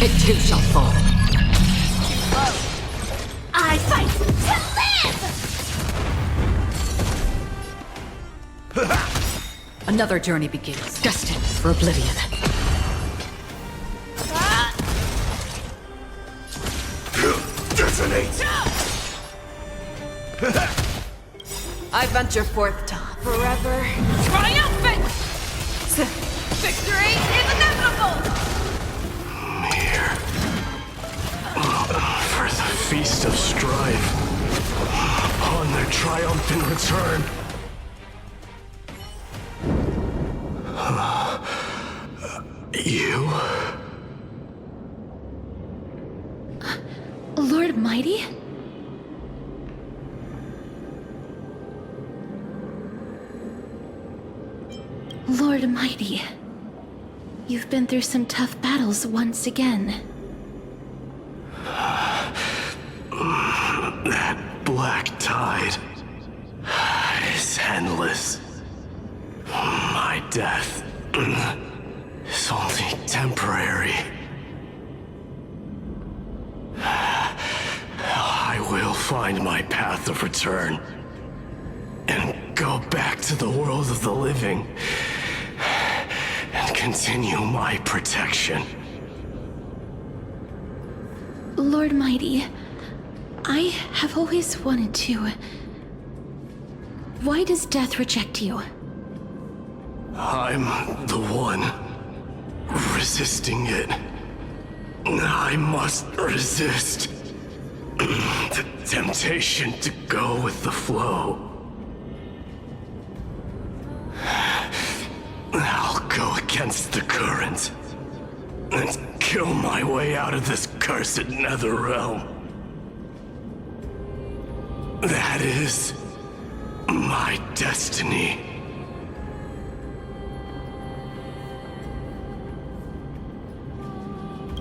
It too shall fall. I fight to live! Another journey begins, destined for oblivion. Detonate! I venture forth to forever triumphant! Victory is inevitable! Here. For the feast of strife. On their triumphant return. You? Lord Mighty? Lord Mighty, you've been through some tough battles once again. That black tide is endless. My death is only temporary. I will find my path of return and go back to the world of the living and continue my protection. Lord Mighty, I have always wanted to. Why does death reject you? I'm the one resisting it. I must resist the temptation to go with the flow. I'll go against the current and kill my way out of this cursed nether realm. That is my destiny.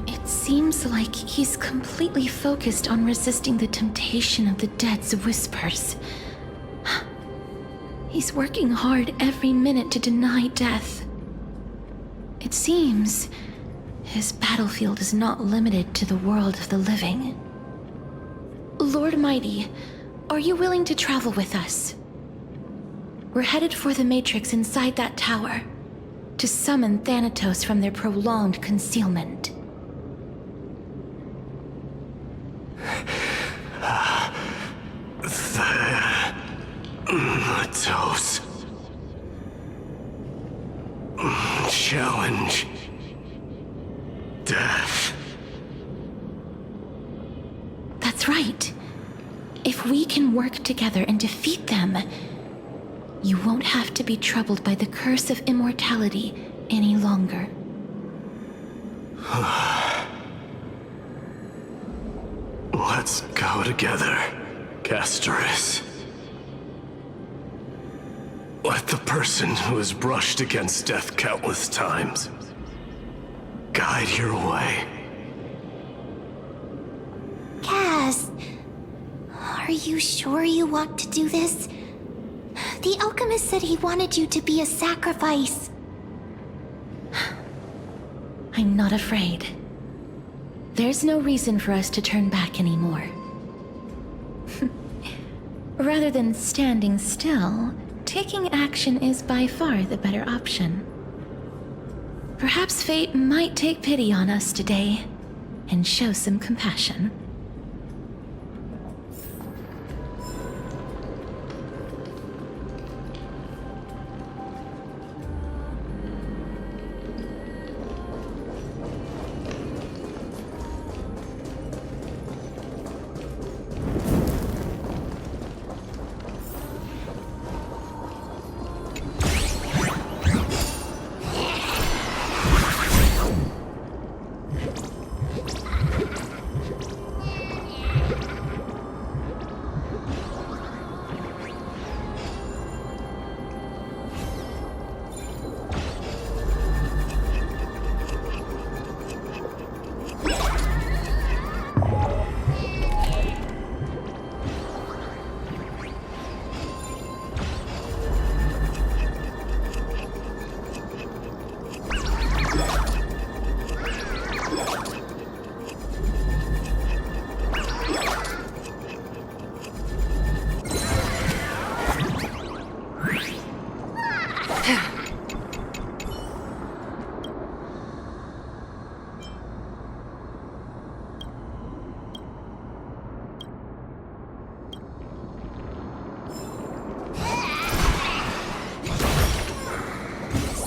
It seems like he's completely focused on resisting the temptation of the dead's whispers. He's working hard every minute to deny death. It seems his battlefield is not limited to the world of the living. Lord Mighty, are you willing to travel with us? We're headed for the Matrix inside that tower, to summon Thanatos from their prolonged concealment. Thanatos. Challenge. Death. That's right. If we can work together and defeat them, you won't have to be troubled by the curse of immortality any longer. Let's go together, Castoris. Let the person who has brushed against death countless times guide your way. Cass, are you sure you want to do this? The alchemist said he wanted you to be a sacrifice. I'm not afraid. There's no reason for us to turn back anymore. Rather than standing still, taking action is by far the better option. Perhaps fate might take pity on us today and show some compassion.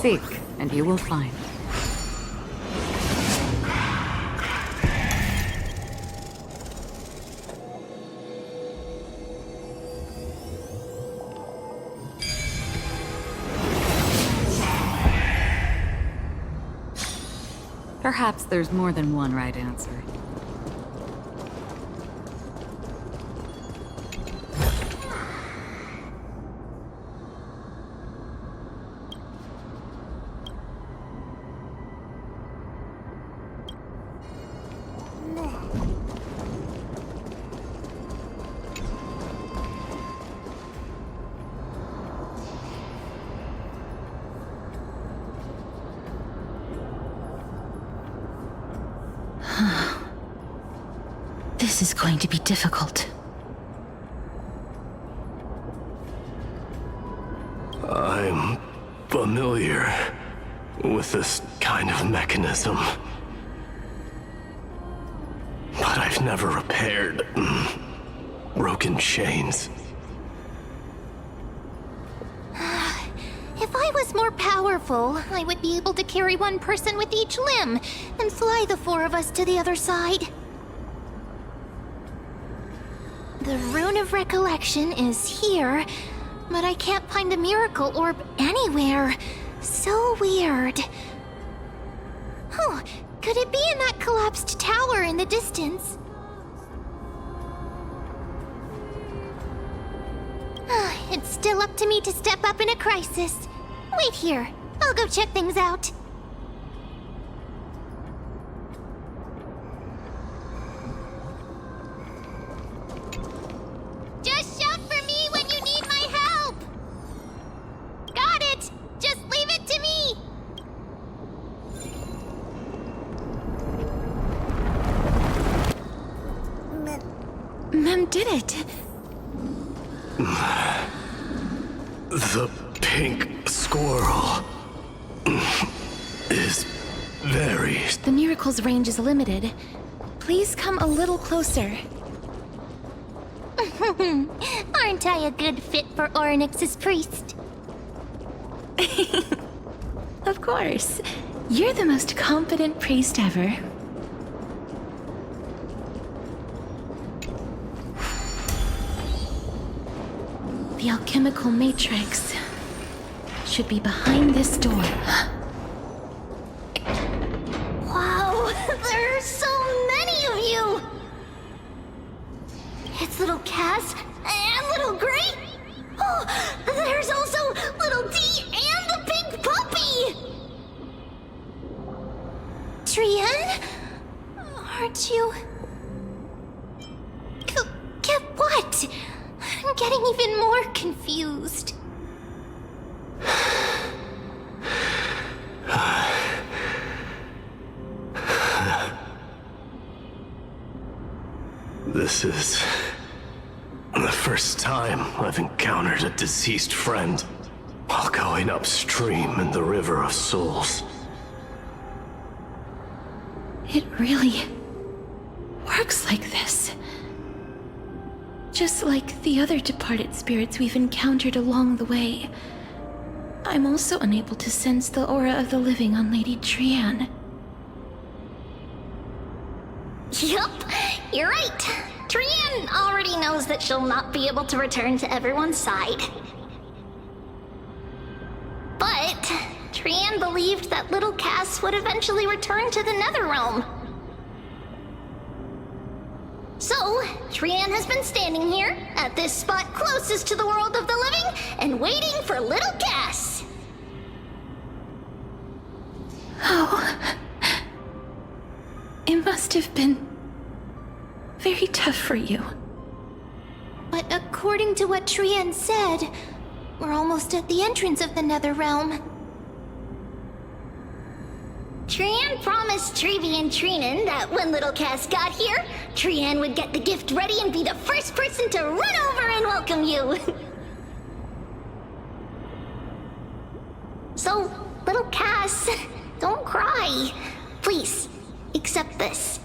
Seek, and you will find. Perhaps there's more than one right answer. This is going to be difficult. I'm familiar with this kind of mechanism. But I've never repaired broken chains. If I was more powerful, I would be able to carry one person with each limb and fly the four of us to the other side. The Rune of Recollection is here, but I can't find the miracle orb anywhere. So weird. Oh, could it be in that collapsed tower in the distance? It's still up to me to step up in a crisis. Wait here. I'll go check things out. Just shout for me when you need my help! Got it! Just leave it to me! Mem did it! The pink squirrel is very... The miracle's range is limited. Please come a little closer. Aren't I a good fit for Orynyx's priest? Of course. You're the most competent priest ever. The alchemical matrix should be behind this door. Wow, there are so many of you! It's little Cass and little Gray. Oh, there's also little D and the pink puppy! Trienne? Aren't you... Get what? I'm getting even more confused. This is the first time I've encountered a deceased friend while going upstream in the River of Souls. It really works like this. Just like the other departed spirits we've encountered along the way, I'm also unable to sense the aura of the living on Lady Trian. Yup, you're right. Trian already knows that she'll not be able to return to everyone's side. But Trian believed that little Cass would eventually return to the Netherrealm. So, Trian has been standing here, at this spot closest to the world of the living, and waiting for little Cass. Oh. It must have been very tough for you. But according to what Trian said, we're almost at the entrance of the Netherrealm. Trian promised Trevi and Trinan that when little Cass got here, Trian would get the gift ready and be the first person to run over and welcome you. So, little Cass, don't cry. Please, accept this.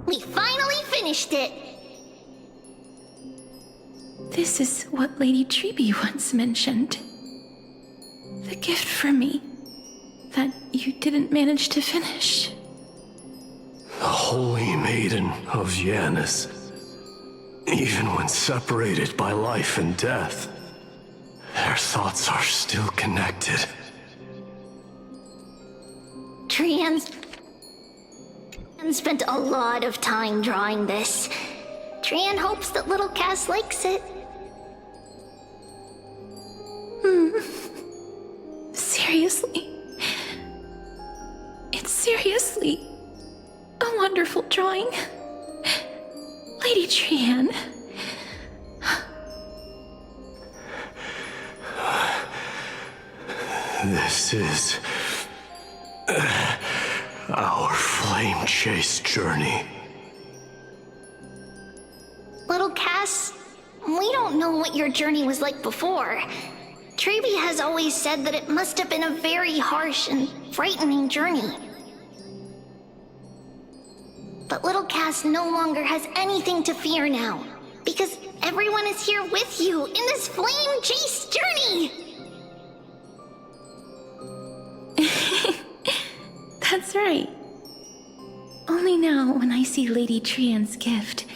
We finally finished it! This is what Lady Trevi once mentioned. The gift for me that you didn't manage to finish. The Holy Maiden of Janus. Even when separated by life and death, their thoughts are still connected. Trian spent a lot of time drawing this. Trian hopes that little Cass likes it. Seriously? It's seriously a wonderful drawing. Lady Trian. This is our flame chase journey. Little Cass, we don't know what your journey was like before. Trevi has always said that it must have been a very harsh and frightening journey. But little Cass no longer has anything to fear now, because everyone is here with you in this flame chase journey! That's right. Only now, when I see Lady Trian's gift,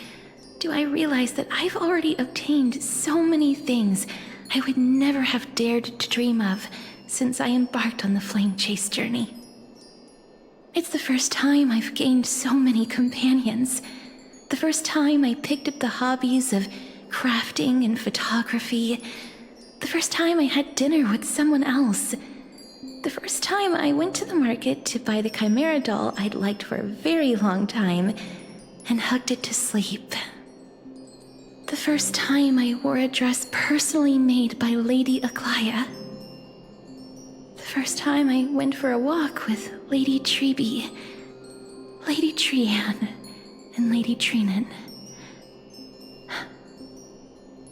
do I realize that I've already obtained so many things I would never have dared to dream of since I embarked on the flame chase journey. It's the first time I've gained so many companions. The first time I picked up the hobbies of crafting and photography. The first time I had dinner with someone else. The first time I went to the market to buy the Chimera doll I'd liked for a very long time and hugged it to sleep. The first time I wore a dress personally made by Lady Aglaia. The first time I went for a walk with Lady Trevi, Lady Trian, and Lady Trinan.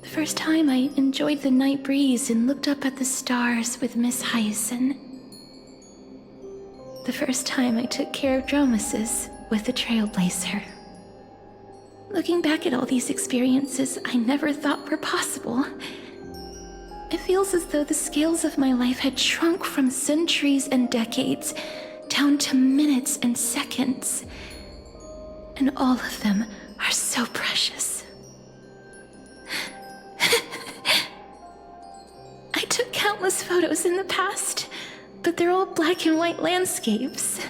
The first time I enjoyed the night breeze and looked up at the stars with Miss Hyacin. The first time I took care of Dromesis with the Trailblazer. Looking back at all these experiences I never thought were possible, it feels as though the scales of my life had shrunk from centuries and decades down to minutes and seconds. And all of them are so precious. I took countless photos in the past, but they're all black and white landscapes.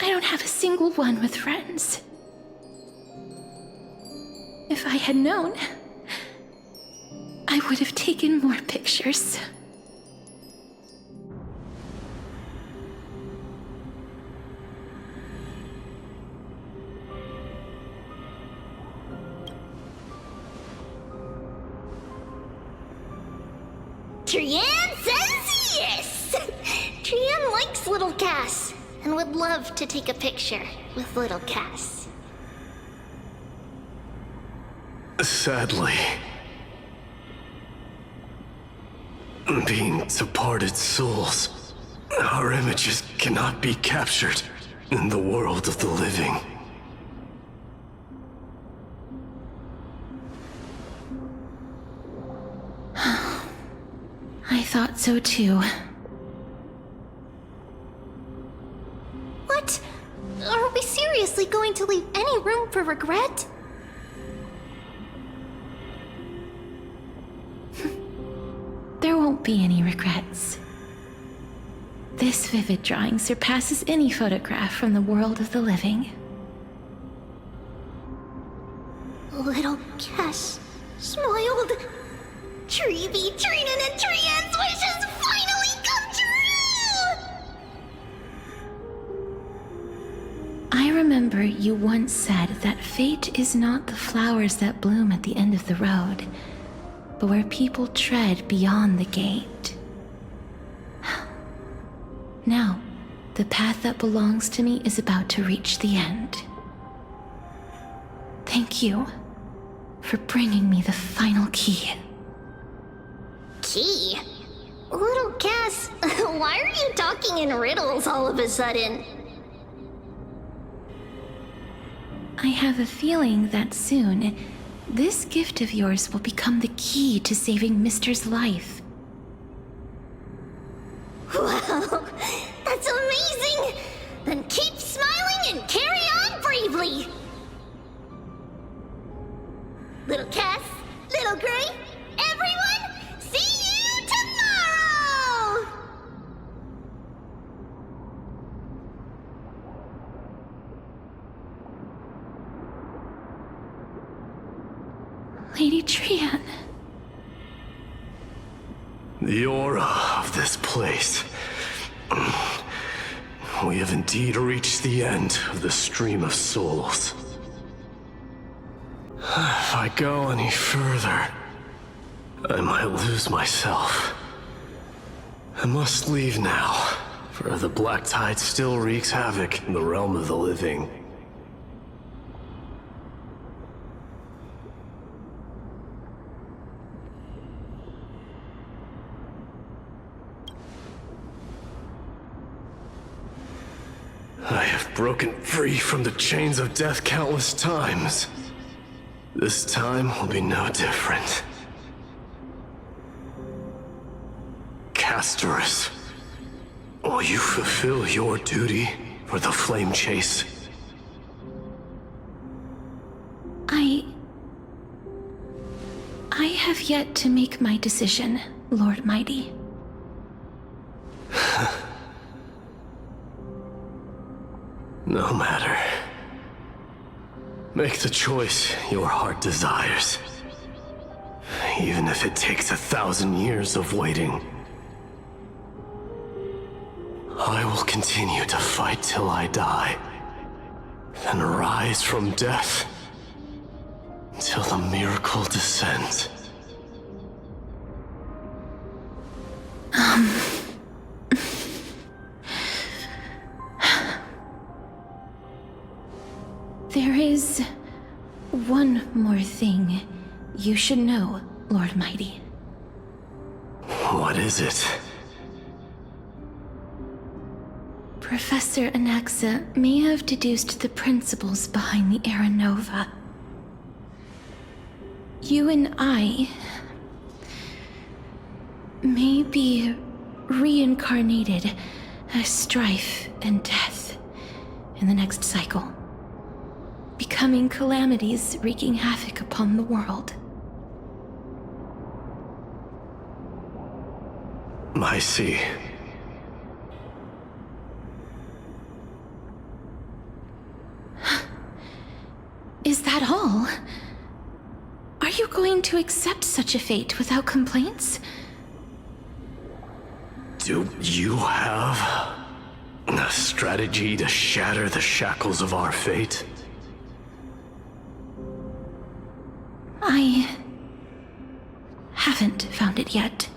I don't have a single one with friends. If I had known, I would have taken more pictures. Trian says yes! Trian likes little Cass and would love to take a picture with little Cass. Sadly, being departed souls Our images cannot be captured in the world of the living. I thought so too. What? Are we seriously going to leave any room for regret? There won't be any regrets. This vivid drawing surpasses any photograph from the world of the living. Little Cass smiled. Treevee, Trinin, and Trian's wishes finally come true! I remember you once said that fate is not the flowers that bloom at the end of the road, but where people tread beyond the gate. Now, the path that belongs to me is about to reach the end. Thank you for bringing me the final key. Key? Little Cass, why are you talking in riddles all of a sudden? I have a feeling that soon, this gift of yours will become the key to saving Mister's life. Wow, that's amazing! Then keep smiling and carry on bravely! Little Cass, Little Gray, everyone, see you tomorrow! Lady Trian. The aura of this place. We have indeed reached the end of the stream of souls. If I go any further, I might lose myself. I must leave now, for the black tide still wreaks havoc in the realm of the living. I have broken free from the chains of death countless times. This time will be no different. Castorus, will you fulfill your duty for the flame chase? I have yet to make my decision, Lord Mighty. No matter. Make the choice your heart desires. Even if it takes 1,000 years of waiting. I will continue to fight till I die. Then rise from death till the miracle descends. There is one more thing you should know, Lord Mighty. What is it? Professor Anaxa may have deduced the principles behind the Era Nova. You and I may be reincarnated as strife and death in the next cycle, becoming calamities wreaking havoc upon the world. I see. Is that all? Are you going to accept such a fate without complaints? Do you have a strategy to shatter the shackles of our fate? I haven't found it yet.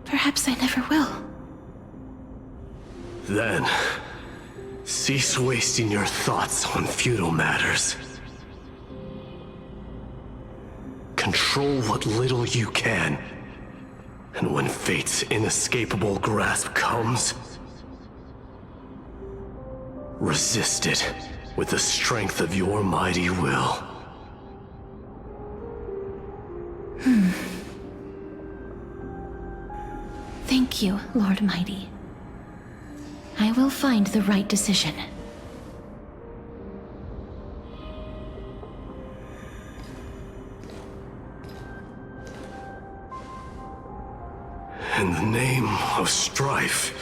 Perhaps I never will. Then, cease wasting your thoughts on futile matters. Control what little you can, And when fate's inescapable grasp comes, resist it with the strength of your mighty will. Thank you, Lord Mighty. I will find the right decision. In the name of strife,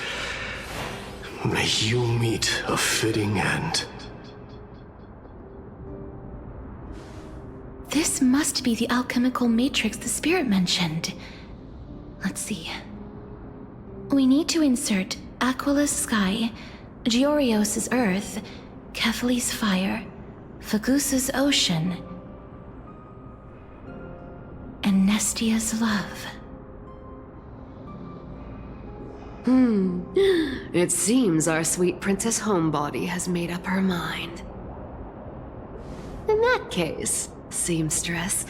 may you meet a fitting end. This must be the alchemical matrix the spirit mentioned. Let's see. We need to insert Aquila's sky, Georios' earth, Kethali's fire, Fagusa's ocean, and Nestia's love. It seems our sweet Princess Homebody has made up her mind. In that case, seamstress,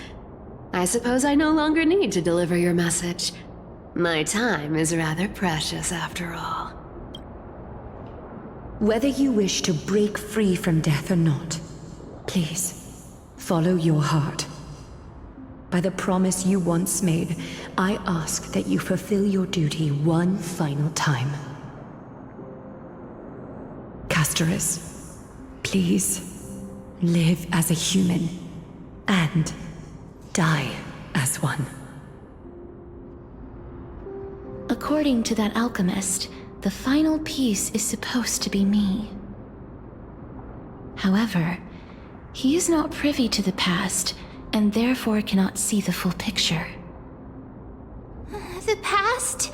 I suppose I no longer need to deliver your message. My time is rather precious after all. Whether you wish to break free from death or not, please, follow your heart. By the promise you once made, I ask that you fulfill your duty one final time. Castorus, please, live as a human, and die as one. According to that alchemist, the final piece is supposed to be me. However, he is not privy to the past, and therefore cannot see the full picture. The past?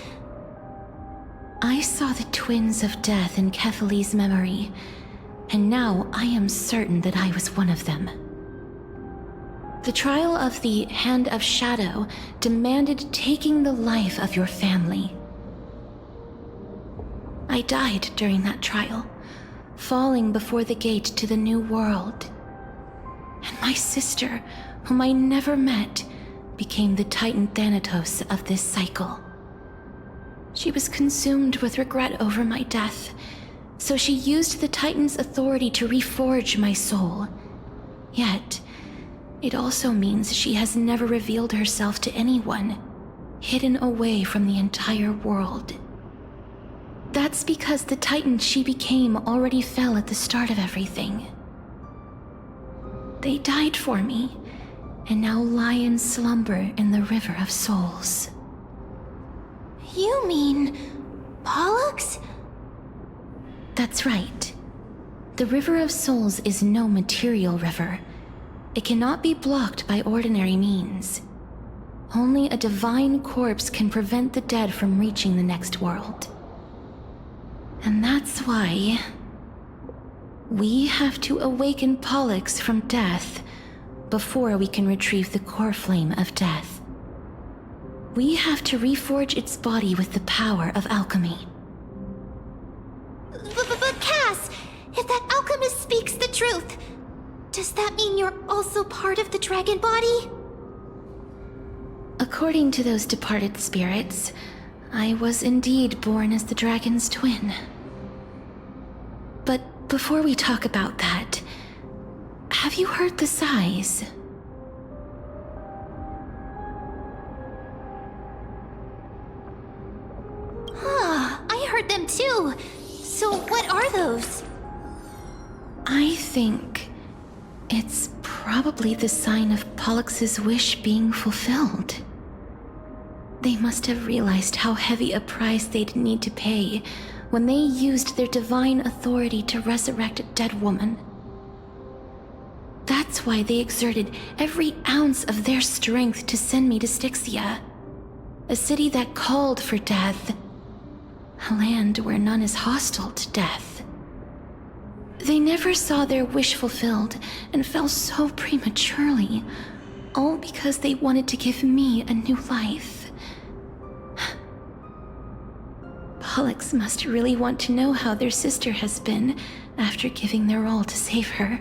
I saw the twins of death in Kethali's memory, and now I am certain that I was one of them. The trial of the Hand of Shadow demanded taking the life of your family. I died during that trial, falling before the gate to the new world. And my sister, whom I never met, became the Titan Thanatos of this cycle. She was consumed with regret over my death, so she used the Titan's authority to reforge my soul. Yet, it also means she has never revealed herself to anyone, hidden away from the entire world. That's because the Titan she became already fell at the start of everything. They died for me, and now lie in slumber in the River of Souls. You mean Pollux? That's right. The River of Souls is no material river. It cannot be blocked by ordinary means. Only a divine corpse can prevent the dead from reaching the next world. And that's why we have to awaken Pollux from death before we can retrieve the core flame of death. We have to reforge its body with the power of alchemy. But Cass, if that alchemist speaks the truth, does that mean you're also part of the dragon body? According to those departed spirits, I was indeed born as the dragon's twin. But before we talk about that, have you heard the sighs? I heard them too. So what are those? I think it's probably the sign of Pollux's wish being fulfilled. They must have realized how heavy a price they'd need to pay when they used their divine authority to resurrect a dead woman. That's why they exerted every ounce of their strength to send me to Styxia, a city that called for death, a land where none is hostile to death. They never saw their wish fulfilled and fell so prematurely, all because they wanted to give me a new life. Pollux must really want to know how their sister has been after giving their all to save her.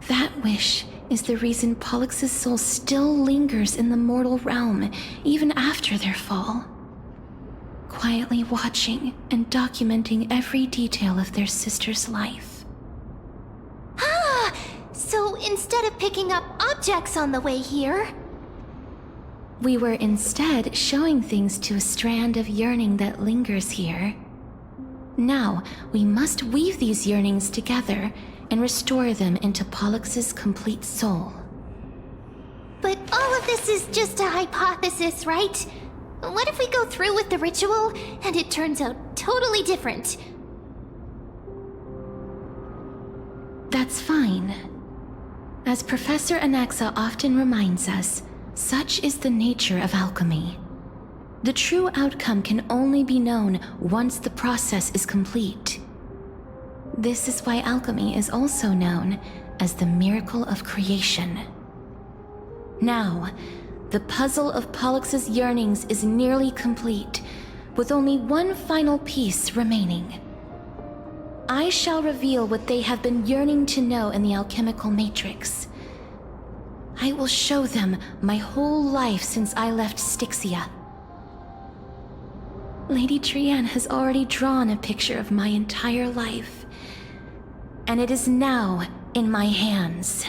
That wish is the reason Pollux's soul still lingers in the mortal realm even after their fall, quietly watching and documenting every detail of their sister's life. Ah! So instead of picking up objects on the way here, we were instead showing things to a strand of yearning that lingers here. Now, we must weave these yearnings together and restore them into Pollux's complete soul. but all of this is just a hypothesis, right? What if we go through with the ritual and it turns out totally different? That's fine. As Professor Anaxa often reminds us, such is the nature of alchemy. The true outcome can only be known once the process is complete. This is why alchemy is also known as the miracle of creation. Now, the puzzle of Pollux's yearnings is nearly complete, with only one final piece remaining. I shall reveal what they have been yearning to know in the alchemical matrix. I will show them my whole life since I left Styxia. Lady Trianne has already drawn a picture of my entire life, and it is now in my hands.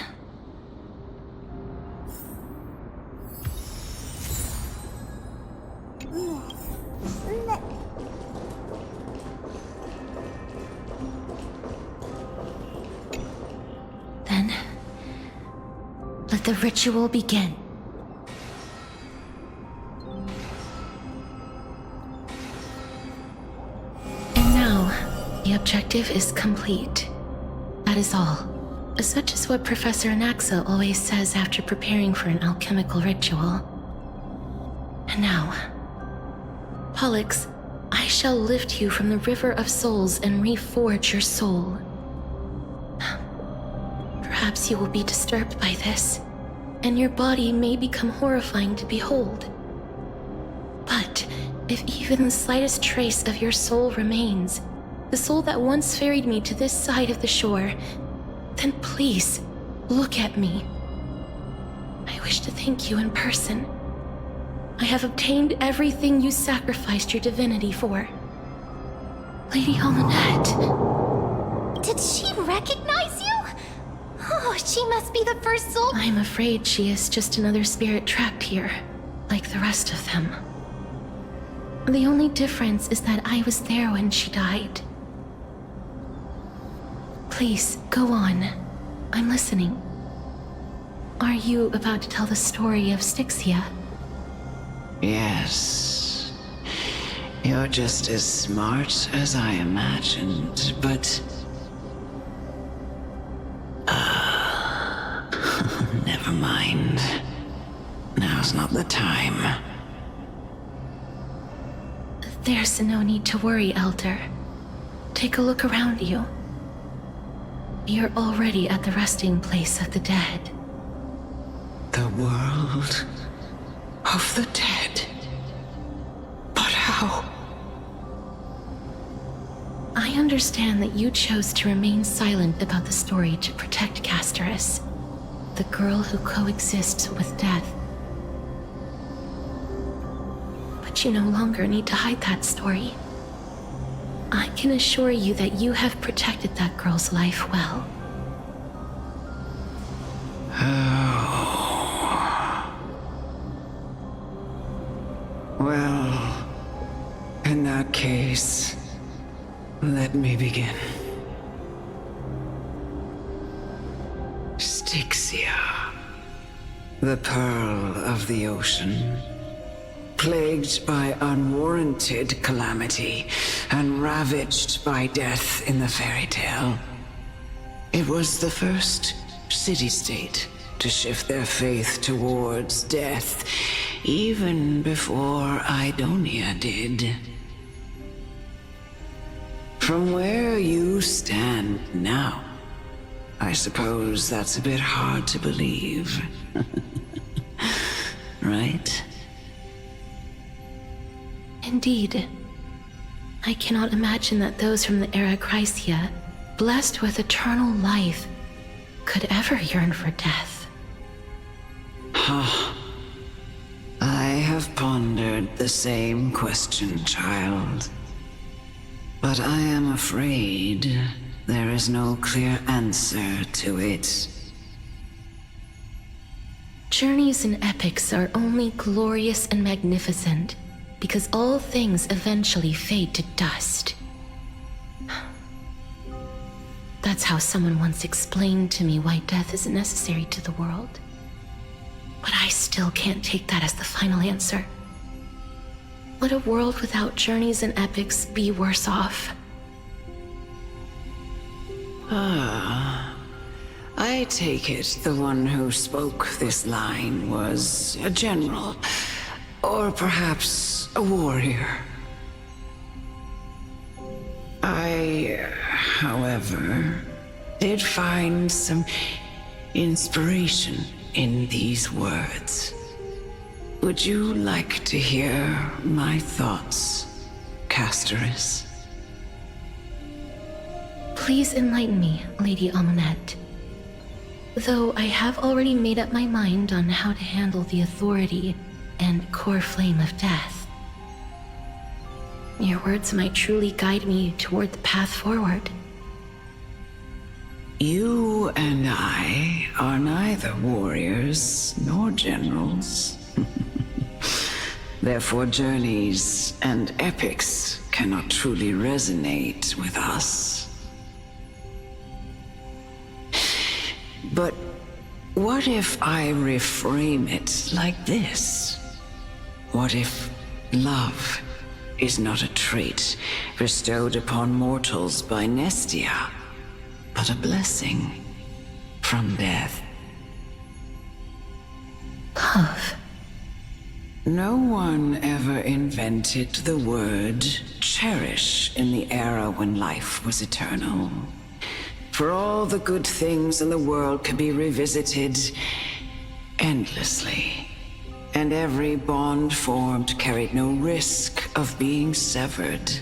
Then, let the ritual begin. And now, the objective is complete. That is all. Such is what Professor Anaxa always says after preparing for an alchemical ritual. And now, Pollux, I shall lift you from the river of souls and reforge your soul. Perhaps you will be disturbed by this, and your body may become horrifying to behold. But if even the slightest trace of your soul remains, the soul that once ferried me to this side of the shore, then please, look at me. I wish to thank you in person. I have obtained everything you sacrificed your divinity for. Lady Almanette. Did she recognize you? Oh, she must be the first soul. I'm afraid she is just another spirit trapped here, like the rest of them. The only difference is that I was there when she died. Please, go on. I'm listening. Are you about to tell the story of Styxia? Yes. You're just as smart as I imagined, but... never mind. Now's not the time. There's no need to worry, Elder. Take a look around you. You're already at the resting place of the dead. The world of the dead? But how? I understand that you chose to remain silent about the story to protect Casterus, the girl who coexists with death. But you no longer need to hide that story. I can assure you that you have protected that girl's life well. Well, in that case, let me begin. Styxia, the pearl of the ocean, plagued by unwarranted calamity and ravaged by death in the fairy tale. It was the first city-state to shift their faith towards death, even before Idonia did. From where you stand now, I suppose that's a bit hard to believe. Right? Indeed. I cannot imagine that those from the Era Chrysia, blessed with eternal life, could ever yearn for death. I have pondered the same question, child. But I am afraid there is no clear answer to it. Journeys and epics are only glorious and magnificent because all things eventually fade to dust. That's how someone once explained to me why death is necessary to the world. But I still can't take that as the final answer. Would a world without journeys and epics be worse off? I take it the one who spoke this line was a general, or perhaps a warrior. I, however, did find some inspiration in these words. Would you like to hear my thoughts, Castoris? Please enlighten me, Lady Amunet. Though I have already made up my mind on how to handle the authority and core flame of death. Your words might truly guide me toward the path forward. You and I are neither warriors nor generals. Therefore, journeys and epics cannot truly resonate with us. But what if I reframe it like this? What if love is not a trait bestowed upon mortals by Nestia, but a blessing from death? Love. No one ever invented the word cherish in the era when life was eternal. For all the good things in the world could be revisited endlessly, and every bond formed carried no risk of being severed.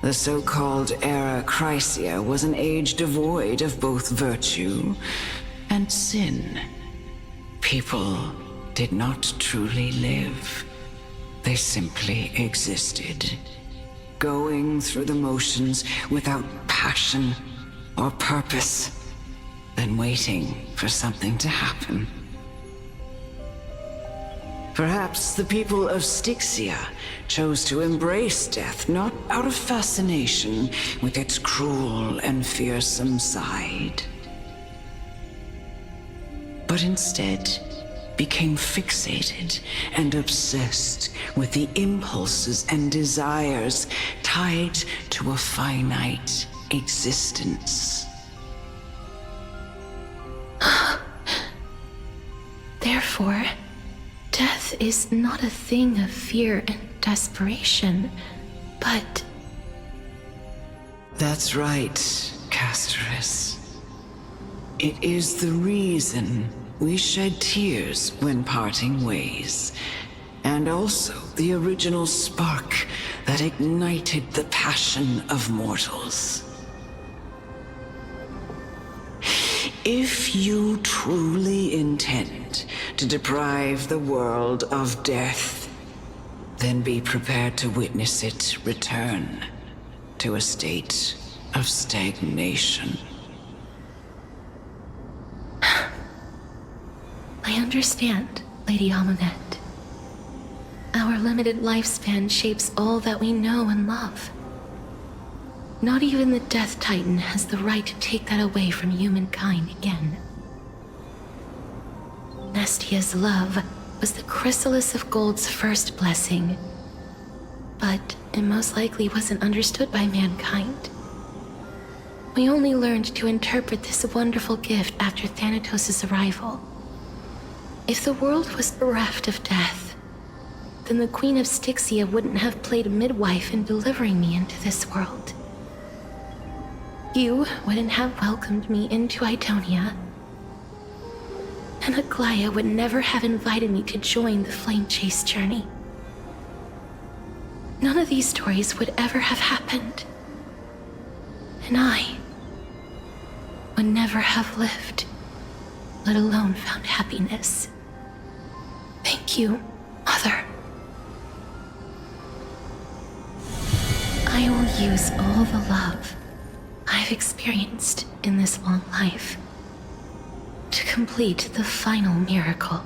The so-called Era Chrysia was an age devoid of both virtue and sin. People did not truly live. They simply existed, going through the motions without passion or purpose, then waiting for something to happen. Perhaps the people of Styxia chose to embrace death not out of fascination with its cruel and fearsome side, but instead became fixated and obsessed with the impulses and desires tied to a finite existence. Therefore, death is not a thing of fear and desperation, but... That's right, Castoris. It is the reason we shed tears when parting ways, and also the original spark that ignited the passion of mortals. If you truly intend to deprive the world of death, then be prepared to witness it return to a state of stagnation. I understand, Lady Amunet. Our limited lifespan shapes all that we know and love. Not even the Death Titan has the right to take that away from humankind again. Nestia's love was the chrysalis of gold's first blessing, but it most likely wasn't understood by mankind. We only learned to interpret this wonderful gift after Thanatos' arrival. If the world was bereft of death, then the Queen of Styxia wouldn't have played midwife in delivering me into this world. You wouldn't have welcomed me into Idonia, and Aglaya would never have invited me to join the Flame Chase journey. None of these stories would ever have happened, and I would never have lived. let alone found happiness. Thank you, Mother. I will use all the love I've experienced in this long life to complete the final miracle.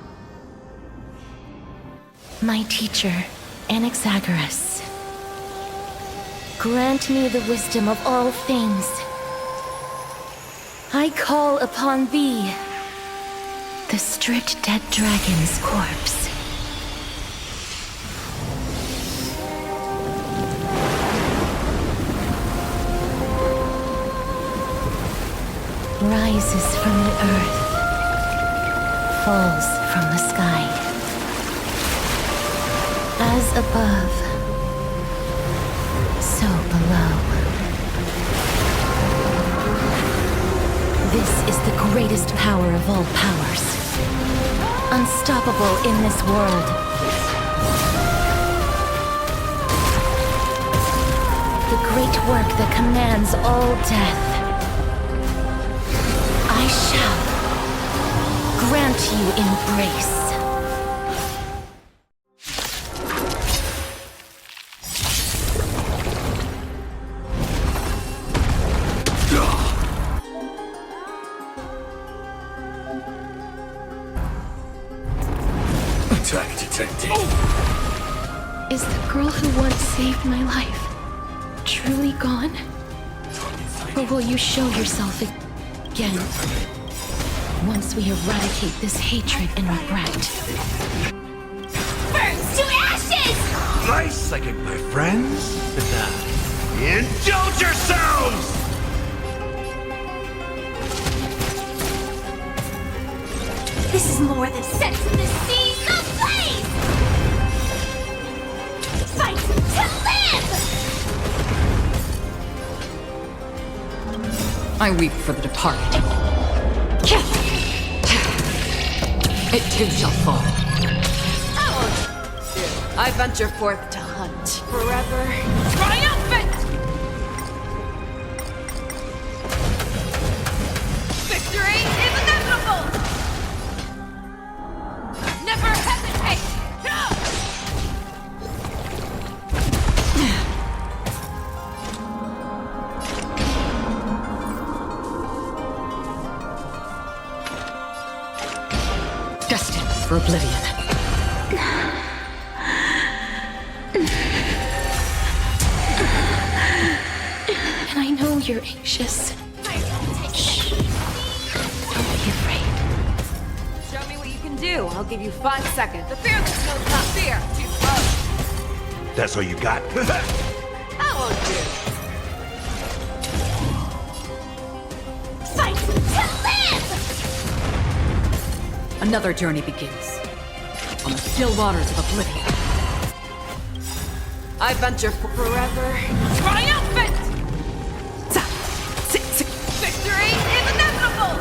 My teacher, Anaxagoras, grant me the wisdom of all things. I call upon thee, the stripped dead dragon's corpse. Rises from the earth, falls from the sky. As above, so below. This is the greatest power of all powers. Unstoppable in this world. The great work that commands all death. I shall grant you embrace. Attack detected. Is the girl who once saved my life truly gone? Or will you show yourself again once we eradicate this hatred and regret? Burns to ashes! Nice psychic, my friends. Indulge yourselves! This is more than sets the seas ablaze! Fight to live! I weep for the departed. It too shall fall. I venture forth to hunt, forever triumphant! Victory is inevitable! Never hesitate! Destined for oblivion. And I know you're anxious. Shh. Don't be afraid. Show me what you can do. I'll give you 5 seconds. The fearless knows not fear. Too slow. That's all you got? That won't do. Fight to live! Another journey begins. On the still waters of oblivion. I venture forever triumphant! Victory is inevitable!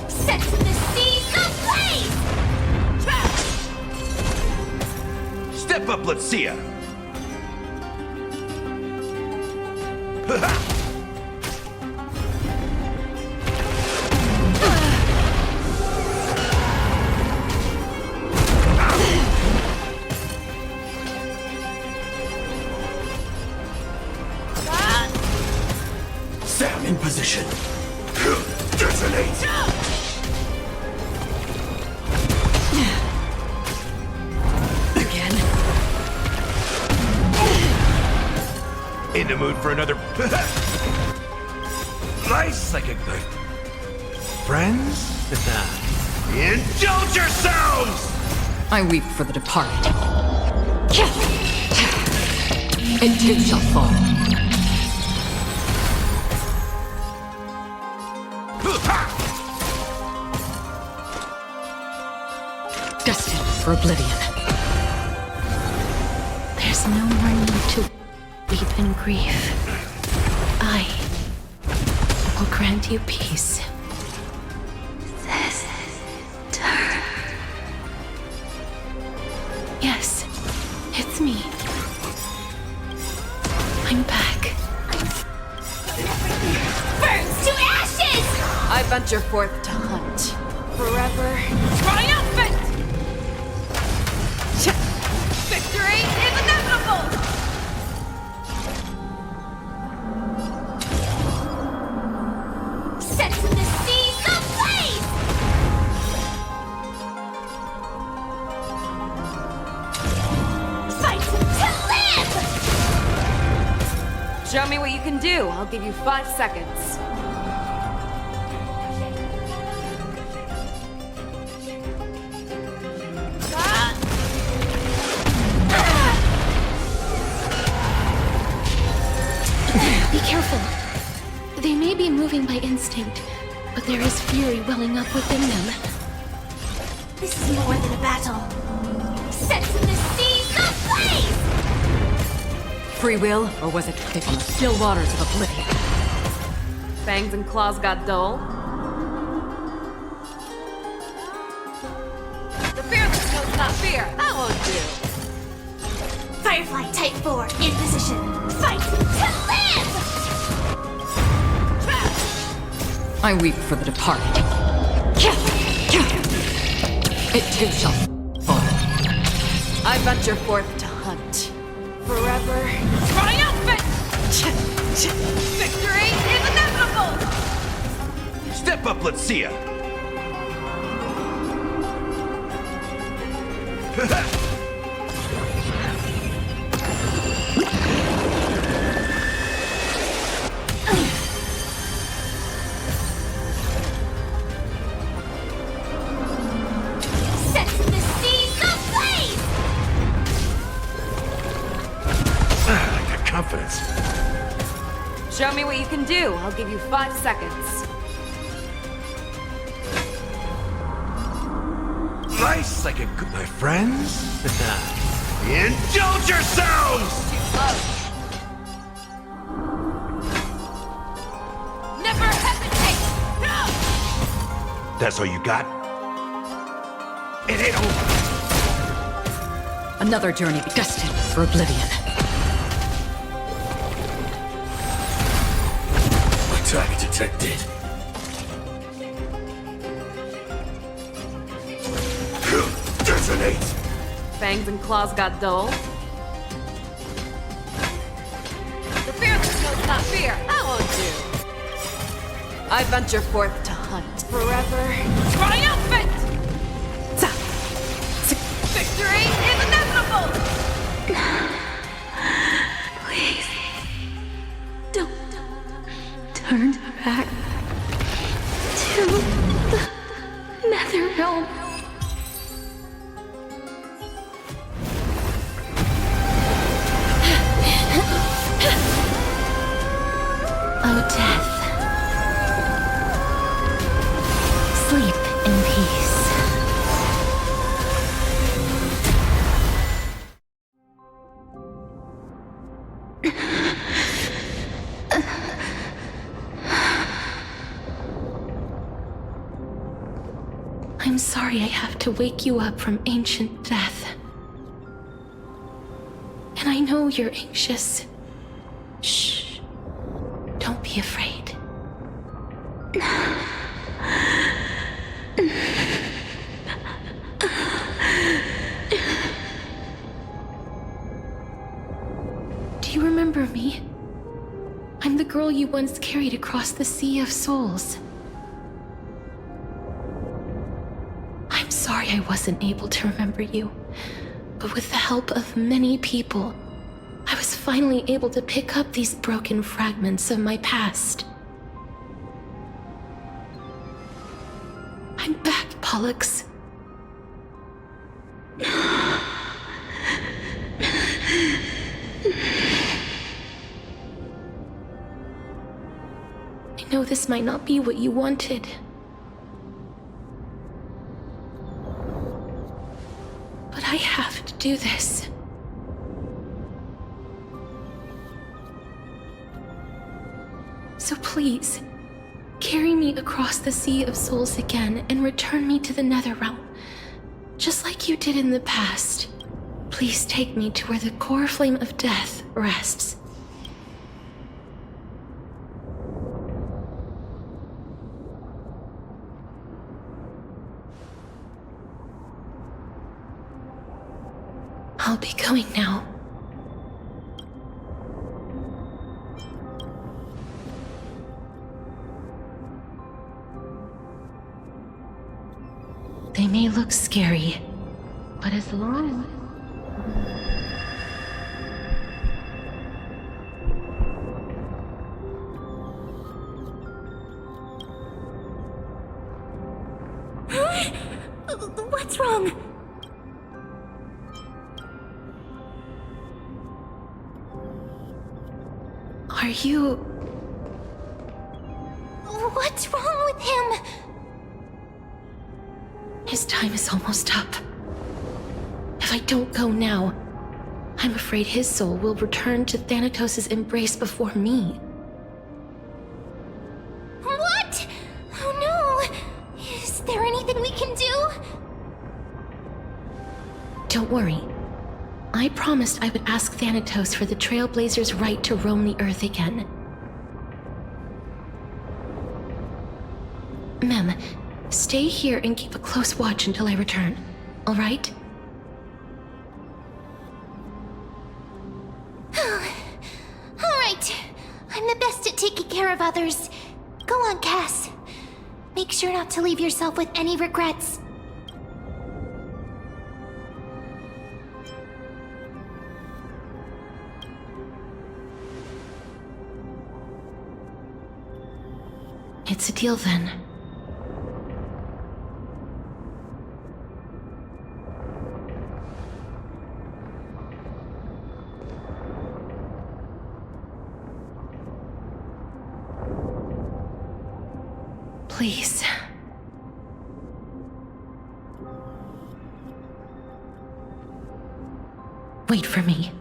Set the seas ablaze! Step up, let's see ya. Sam in position. Detonate! Again. In the mood for another... nice psychic knife. Friends? Indulge yourselves! I weep for the departed. It too shall fall. Destined for oblivion. There's no more need to weep in grief. I will grant you peace. Yes, it's me. I'm back. Burns to ashes! I venture forth to hunt. Forever triumphant! Victory is inevitable! Set the seas ablaze! Fight to live! Show me what you can do. I'll give you 5 seconds. Be careful. They may be moving by instinct, but there is fury welling up within them. This is more than a battle. Set the seas ablaze! Free will, or was it picked on the still waters of oblivion? Fangs and claws got dull. The fearless knows not fear. That won't do. Firefly Type 4 in position. Fight to live! I weep for the departed. It too shall fall. I venture forth to hunt. Forever triumphant! Victory is inevitable! Step up, let's see ya! Set the seas ablaze! I got confidence. Show me what you can do. I'll give you 5 seconds. Nice, like a good, my friends. Indulge yourselves! Too close. Never hesitate! No! That's all you got? It ain't over. Another journey destined for oblivion. Attack detected. Detonate! Fangs and claws got dull. The fearless knows not fear. That won't do. I venture forth to hunt. Forever triumphant! Victory is inevitable! Please. Don't turn back to the Nether Realm. Oh, death. Sleep in peace. I'm sorry I have to wake you up from ancient death. And I know you're anxious. Shh. Don't be afraid. Do you remember me? I'm the girl you once carried across the Sea of Souls. I'm sorry I wasn't able to remember you, but with the help of many people, I was finally able to pick up these broken fragments of my past. I'm back, Pollux. I know this might not be what you wanted. But I have to do this. So please, carry me across the Sea of Souls again and return me to the Netherrealm, just like you did in the past. Please take me to where the core flame of death rests. I'll be going now. They may look scary, but as long... What's wrong? Are you... What's wrong with him? His time is almost up. If I don't go now, I'm afraid his soul will return to Thanatos' embrace before me. What? Oh no! Is there anything we can do? Don't worry. I promised I would ask Thanatos for the Trailblazers' right to roam the Earth again. Mem, stay here and keep a close watch until I return, all right? All right. I'm the best at taking care of others. Go on, Cass. Make sure not to leave yourself with any regrets. It's a deal then. Please. Wait for me.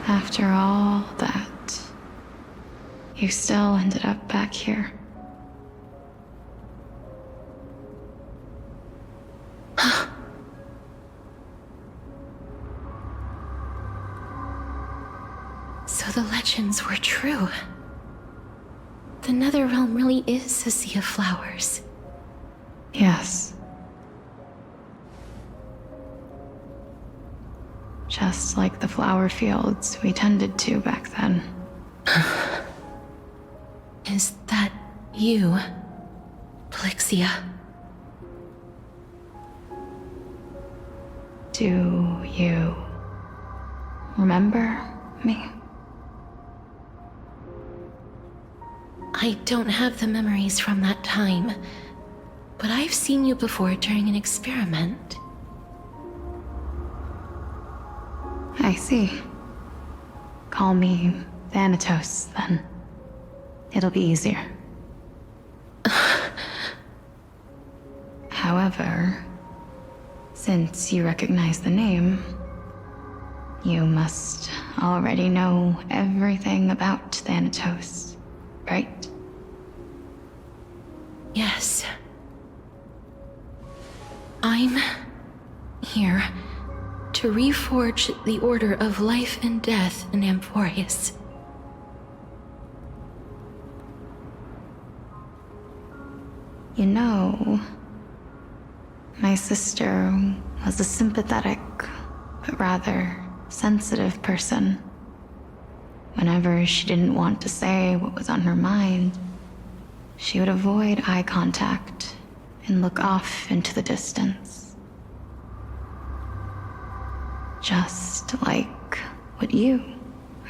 After all that, you still ended up back here. So the legends were true. The Netherrealm really is a sea of flowers. Yes. Just like the flower fields we tended to back then. Is that you, Plixia? Do you remember me? I don't have the memories from that time, but I've seen you before during an experiment. I see. Call me Thanatos, then. It'll be easier. However, since you recognize the name, you must already know everything about Thanatos, right? Yes. I'm here to reforge the order of life and death in Amphorius. You know, my sister was a sympathetic, but rather sensitive person. Whenever she didn't want to say what was on her mind, she would avoid eye contact and look off into the distance. Just like what you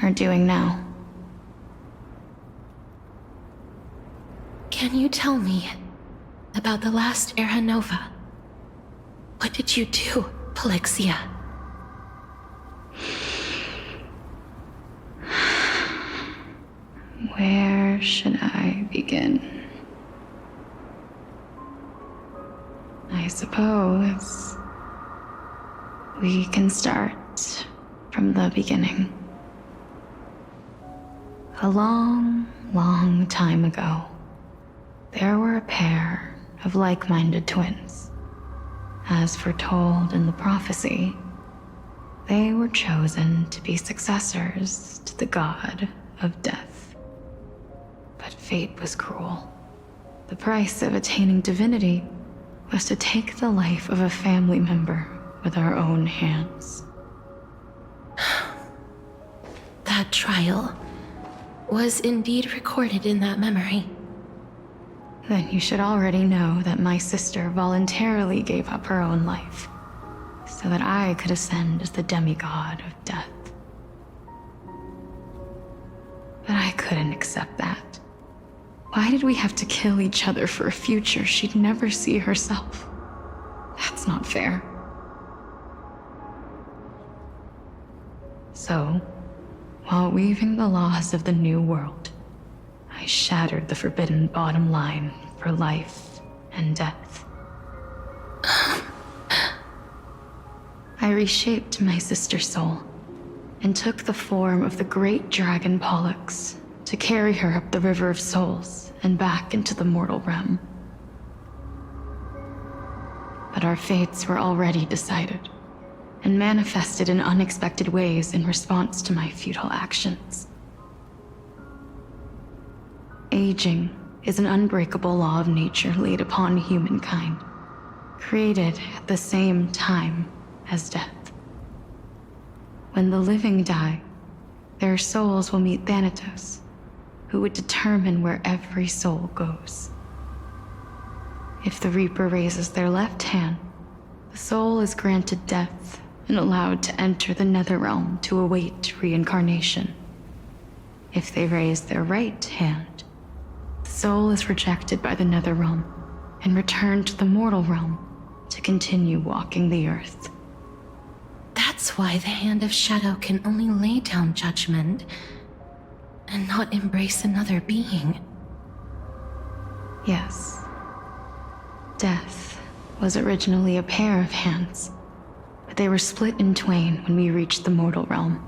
are doing now. Can you tell me about the last Era Nova? What did you do, Plixia? Where should I begin? I suppose We can start from the beginning. A long, long time ago, there were a pair of like-minded twins. As foretold in the prophecy, they were chosen to be successors to the god of death. But fate was cruel. The price of attaining divinity was to take the life of a family member with our own hands. That trial was indeed recorded in that memory. Then you should already know that my sister voluntarily gave up her own life so that I could ascend as the demigod of death. But I couldn't accept that. Why did we have to kill each other for a future she'd never see herself? That's not fair. So, while weaving the laws of the new world, I shattered the forbidden bottom line for life and death. I reshaped my sister's soul and took the form of the great dragon Pollux to carry her up the River of Souls and back into the mortal realm. But our fates were already decided and manifested in unexpected ways in response to my futile actions. Aging is an unbreakable law of nature laid upon humankind, created at the same time as death. When the living die, their souls will meet Thanatos, who would determine where every soul goes. If the Reaper raises their left hand, the soul is granted death and allowed to enter the Netherrealm to await reincarnation. If they raise their right hand, the soul is rejected by the Netherrealm and returned to the mortal realm to continue walking the earth. That's why the Hand of Shadow can only lay down judgment and not embrace another being. Yes. Death was originally a pair of hands, but they were split in twain when we reached the mortal realm,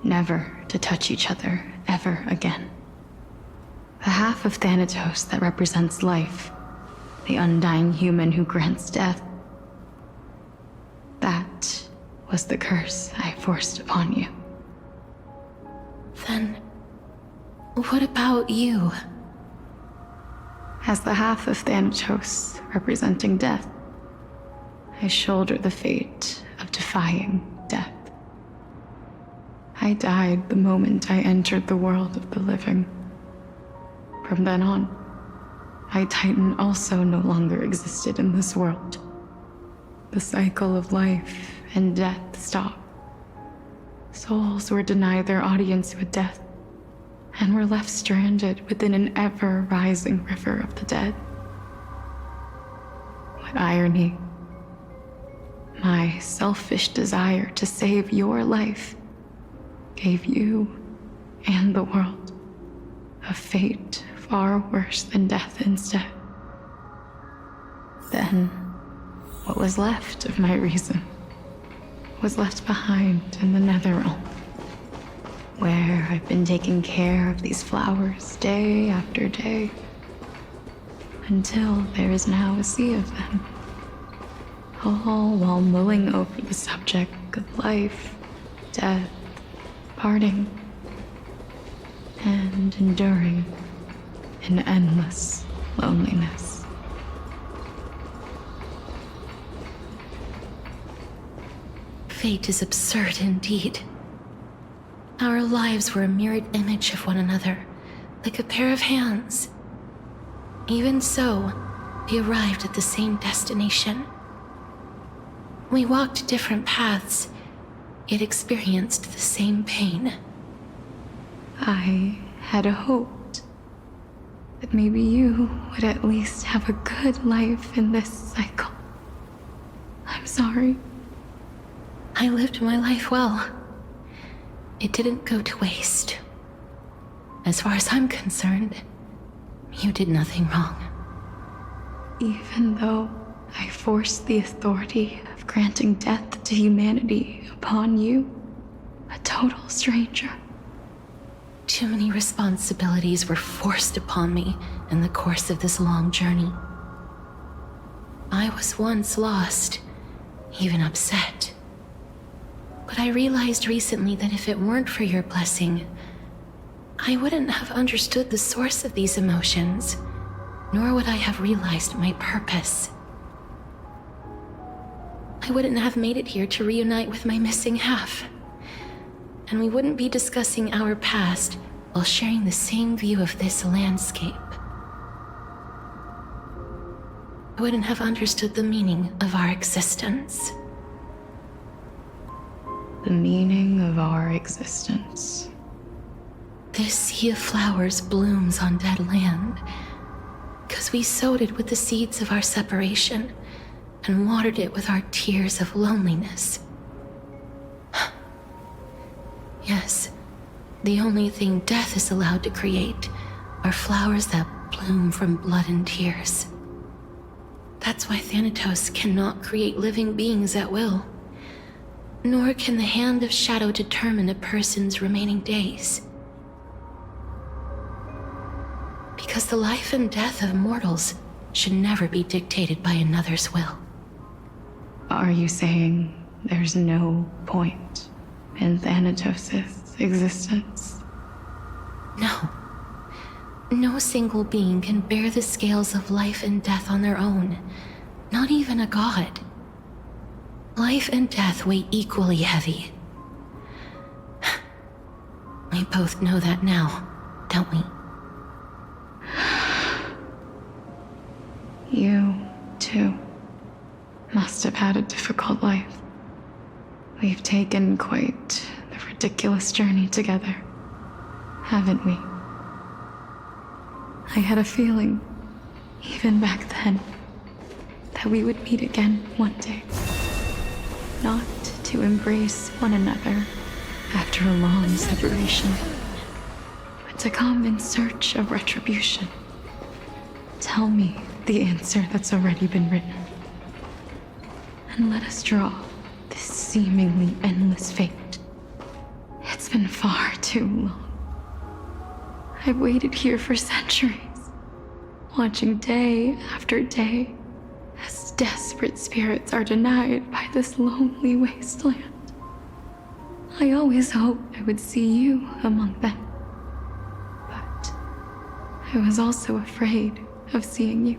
never to touch each other ever again. The half of Thanatos that represents life, the undying human who grants death, that was the curse I forced upon you. Then, what about you? As the half of Thanatos representing death, I shoulder the fate of defying death. I died the moment I entered the world of the living. From then on, my Titan also no longer existed in this world. The cycle of life and death stopped. Souls were denied their audience with death and were left stranded within an ever-rising river of the dead. What irony. My selfish desire to save your life gave you and the world a fate far worse than death instead. Then, what was left of my reason was left behind in the Netherrealm, where I've been taking care of these flowers day after day, until there is now a sea of them, all while mulling over the subject of life, death, parting, and enduring in endless loneliness. Fate is absurd indeed. Our lives were a mirrored image of one another, like a pair of hands. Even so, we arrived at the same destination. We walked different paths, yet experienced the same pain. I had hoped that maybe you would at least have a good life in this cycle. I'm sorry. I lived my life well. It didn't go to waste. As far as I'm concerned, you did nothing wrong. Even though I forced the authority of granting death to humanity upon you, a total stranger. Too many responsibilities were forced upon me in the course of this long journey. I was once lost, even upset. But I realized recently that if it weren't for your blessing, I wouldn't have understood the source of these emotions, nor would I have realized my purpose. I wouldn't have made it here to reunite with my missing half. And we wouldn't be discussing our past while sharing the same view of this landscape. I wouldn't have understood the meaning of our existence. The meaning of our existence. This sea of flowers blooms on dead land, because we sowed it with the seeds of our separation and watered it with our tears of loneliness. Yes, the only thing death is allowed to create are flowers that bloom from blood and tears. That's why Thanatos cannot create living beings at will, nor can the Hand of Shadow determine a person's remaining days. Because the life and death of mortals should never be dictated by another's will. Are you saying there's no point in Thanatos' existence? No. No single being can bear the scales of life and death on their own, not even a god. Life and death weigh equally heavy. We both know that now, don't we? You, too, must have had a difficult life. We've taken quite the ridiculous journey together, haven't we? I had a feeling, even back then, that we would meet again one day. Not to embrace one another after a long separation, but to come in search of retribution. Tell me the answer that's already been written, and let us draw this seemingly endless fate. It's been far too long. I've waited here for centuries, watching day after day as desperate spirits are denied by this lonely wasteland. I always hoped I would see you among them, but I was also afraid of seeing you.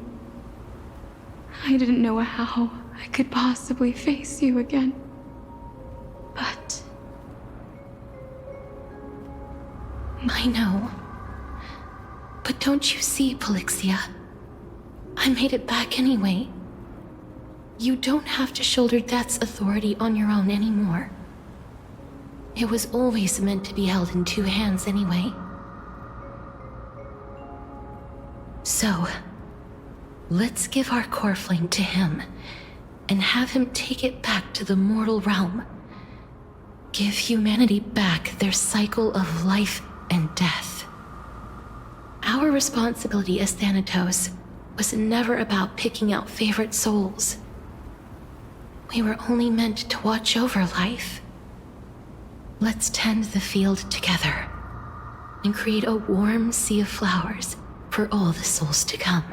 I didn't know how I could possibly face you again, but I know. But don't you see, Polixia? I made it back anyway. You don't have to shoulder death's authority on your own anymore. It was always meant to be held in two hands anyway. So, let's give our core flame to him and have him take it back to the mortal realm. Give humanity back their cycle of life and death. Our responsibility as Thanatos was never about picking out favorite souls. We were only meant to watch over life. Let's tend the field together and create a warm sea of flowers for all the souls to come.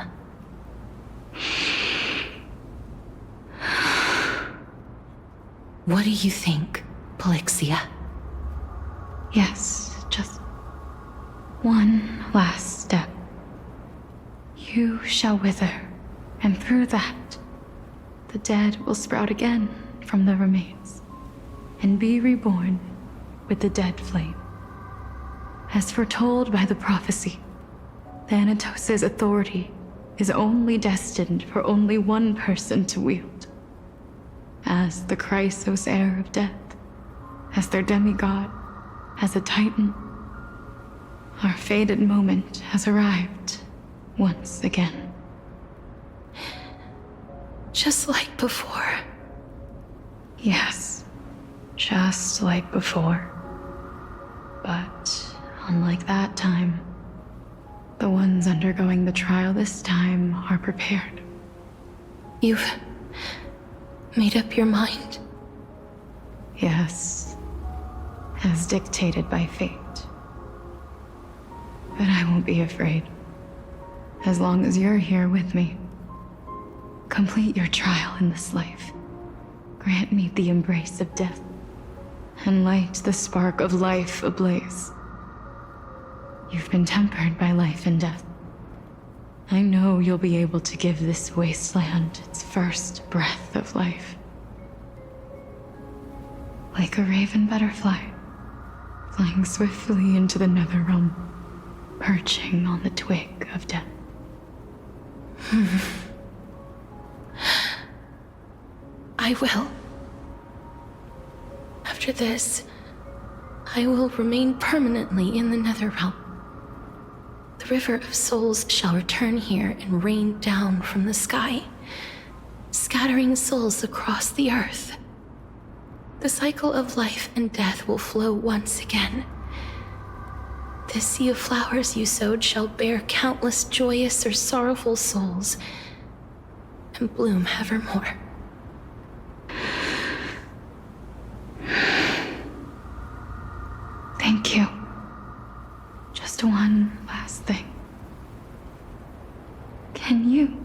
What do you think, Polixia? yes, just one last step. You shall wither, and through that, the dead will sprout again from the remains, and be reborn with the dead flame. As foretold by the prophecy, Thanatos' authority is only destined for only one person to wield. As the Chrysos heir of death, as their demigod, as a titan, our fated moment has arrived once again. Just like before. Yes, just like before. But unlike that time, the ones undergoing the trial this time are prepared. You've made up your mind? Yes, as dictated by fate. But I won't be afraid. As long as you're here with me. Complete your trial in this life. Grant me the embrace of death. And light the spark of life ablaze. You've been tempered by life and death. I know you'll be able to give this wasteland its first breath of life. Like a raven butterfly, flying swiftly into the netherrealm, perching on the twig of death. I will. After this, I will remain permanently in the Netherrealm. The River of Souls shall return here and rain down from the sky, scattering souls across the earth. The cycle of life and death will flow once again. This sea of flowers you sowed shall bear countless joyous or sorrowful souls, and bloom evermore. Thank you. Just one last thing. Can you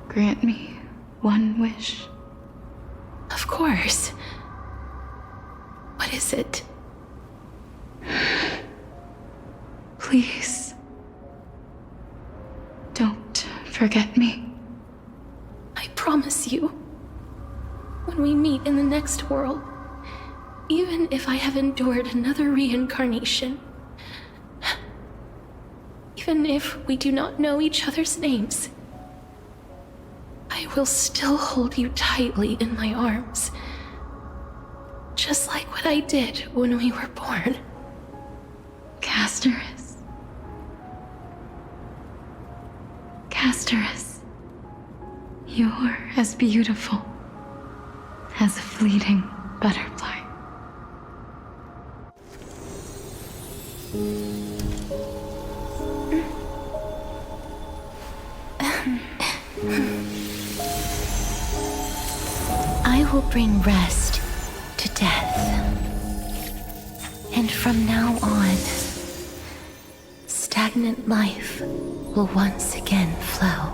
grant me one wish? Of course. What is it? Please, don't forget me. I promise you, when we meet in the next world, even if I have endured another reincarnation, even if we do not know each other's names, I will still hold you tightly in my arms, just like what I did when we were born. Casterus. Casterus. You're as beautiful as a fleeting butterfly. I will bring rest to death. And from now on, stagnant life will once again flow.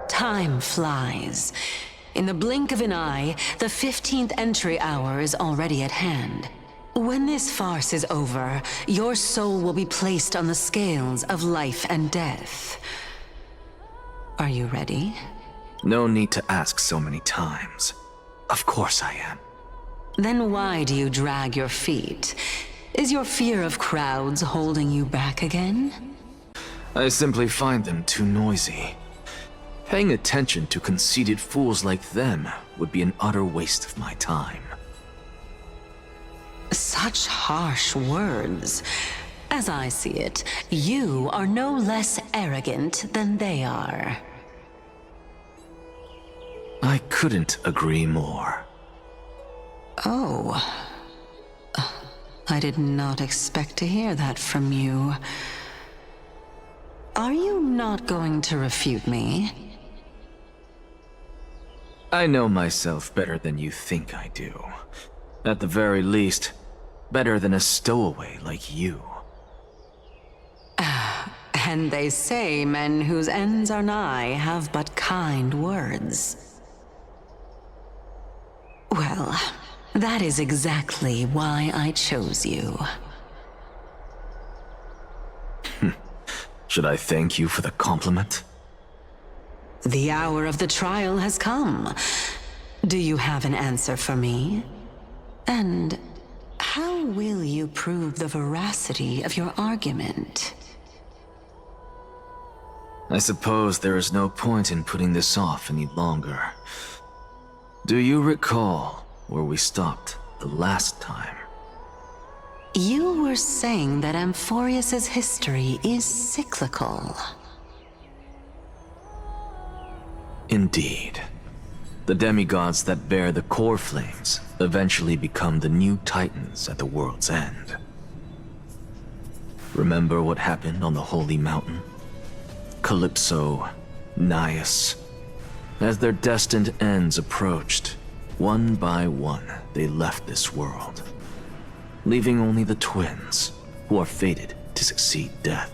Time flies. In the blink of an eye, the 15th entry hour is already at hand. When this farce is over, your soul will be placed on the scales of life and death. Are you ready? No need to ask so many times. Of course I am. Then why do you drag your feet? Is your fear of crowds holding you back again? I simply find them too noisy. Paying attention to conceited fools like them would be an utter waste of my time. Such harsh words. As I see it, you are no less arrogant than they are. I couldn't agree more. Oh. I did not expect to hear that from you. Are you not going to refute me? I know myself better than you think I do. At the very least, better than a stowaway like you. And they say men whose ends are nigh have but kind words. Well, that is exactly why I chose you. Should I thank you for the compliment? The hour of the trial has come. Do you have an answer for me? And how will you prove the veracity of your argument? I suppose there is no point in putting this off any longer. Do you recall where we stopped the last time? You were saying that Amphorius's history is cyclical. Indeed. The demigods that bear the core flames eventually become the new titans at the world's end. Remember what happened on the Holy Mountain? Calypso, Naias. As their destined ends approached, one by one they left this world, leaving only the twins, who are fated to succeed death.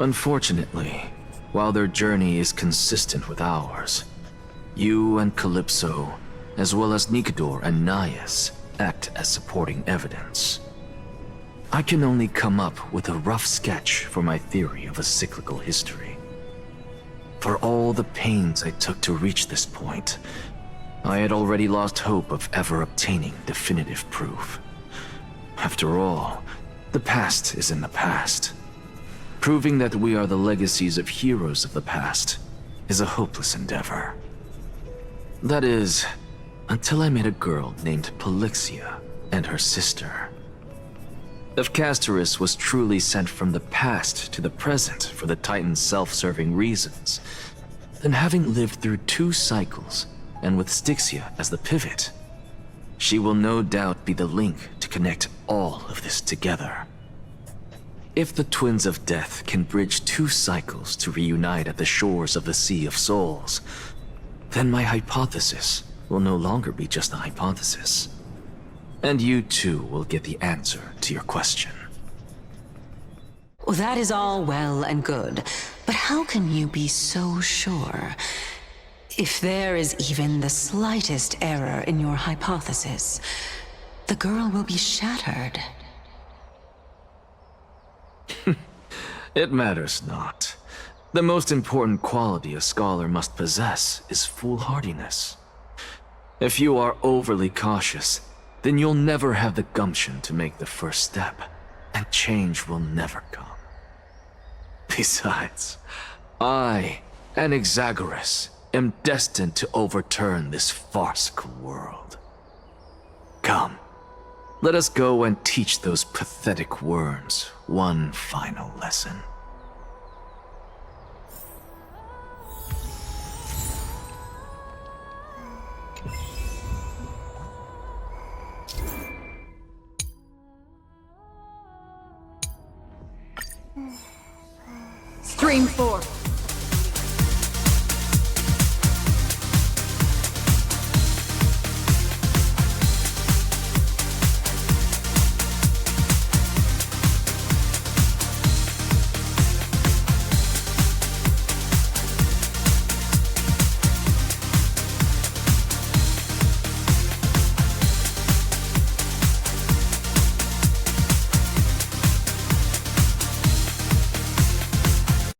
Unfortunately, while their journey is consistent with ours, you and Calypso, as well as Nikodor and Naias, act as supporting evidence. I can only come up with a rough sketch for my theory of a cyclical history. For all the pains I took to reach this point, I had already lost hope of ever obtaining definitive proof. After all, the past is in the past. Proving that we are the legacies of heroes of the past is a hopeless endeavor. That is, until I met a girl named Polixia and her sister. If Castorus was truly sent from the past to the present for the Titan's self-serving reasons, then having lived through 2 cycles, and with Styxia as the pivot, she will no doubt be the link to connect all of this together. If the Twins of Death can bridge 2 cycles to reunite at the shores of the Sea of Souls, then my hypothesis will no longer be just a hypothesis. And you too will get the answer to your question. Well, that is all well and good, but how can you be so sure? If there is even the slightest error in your hypothesis, the girl will be shattered. It matters not. The most important quality a scholar must possess is foolhardiness. If you are overly cautious, then you'll never have the gumption to make the first step, and change will never come. Besides, I, Anaxagoras, am destined to overturn this farcical world. Come, let us go and teach those pathetic worms one final lesson. Stream 4.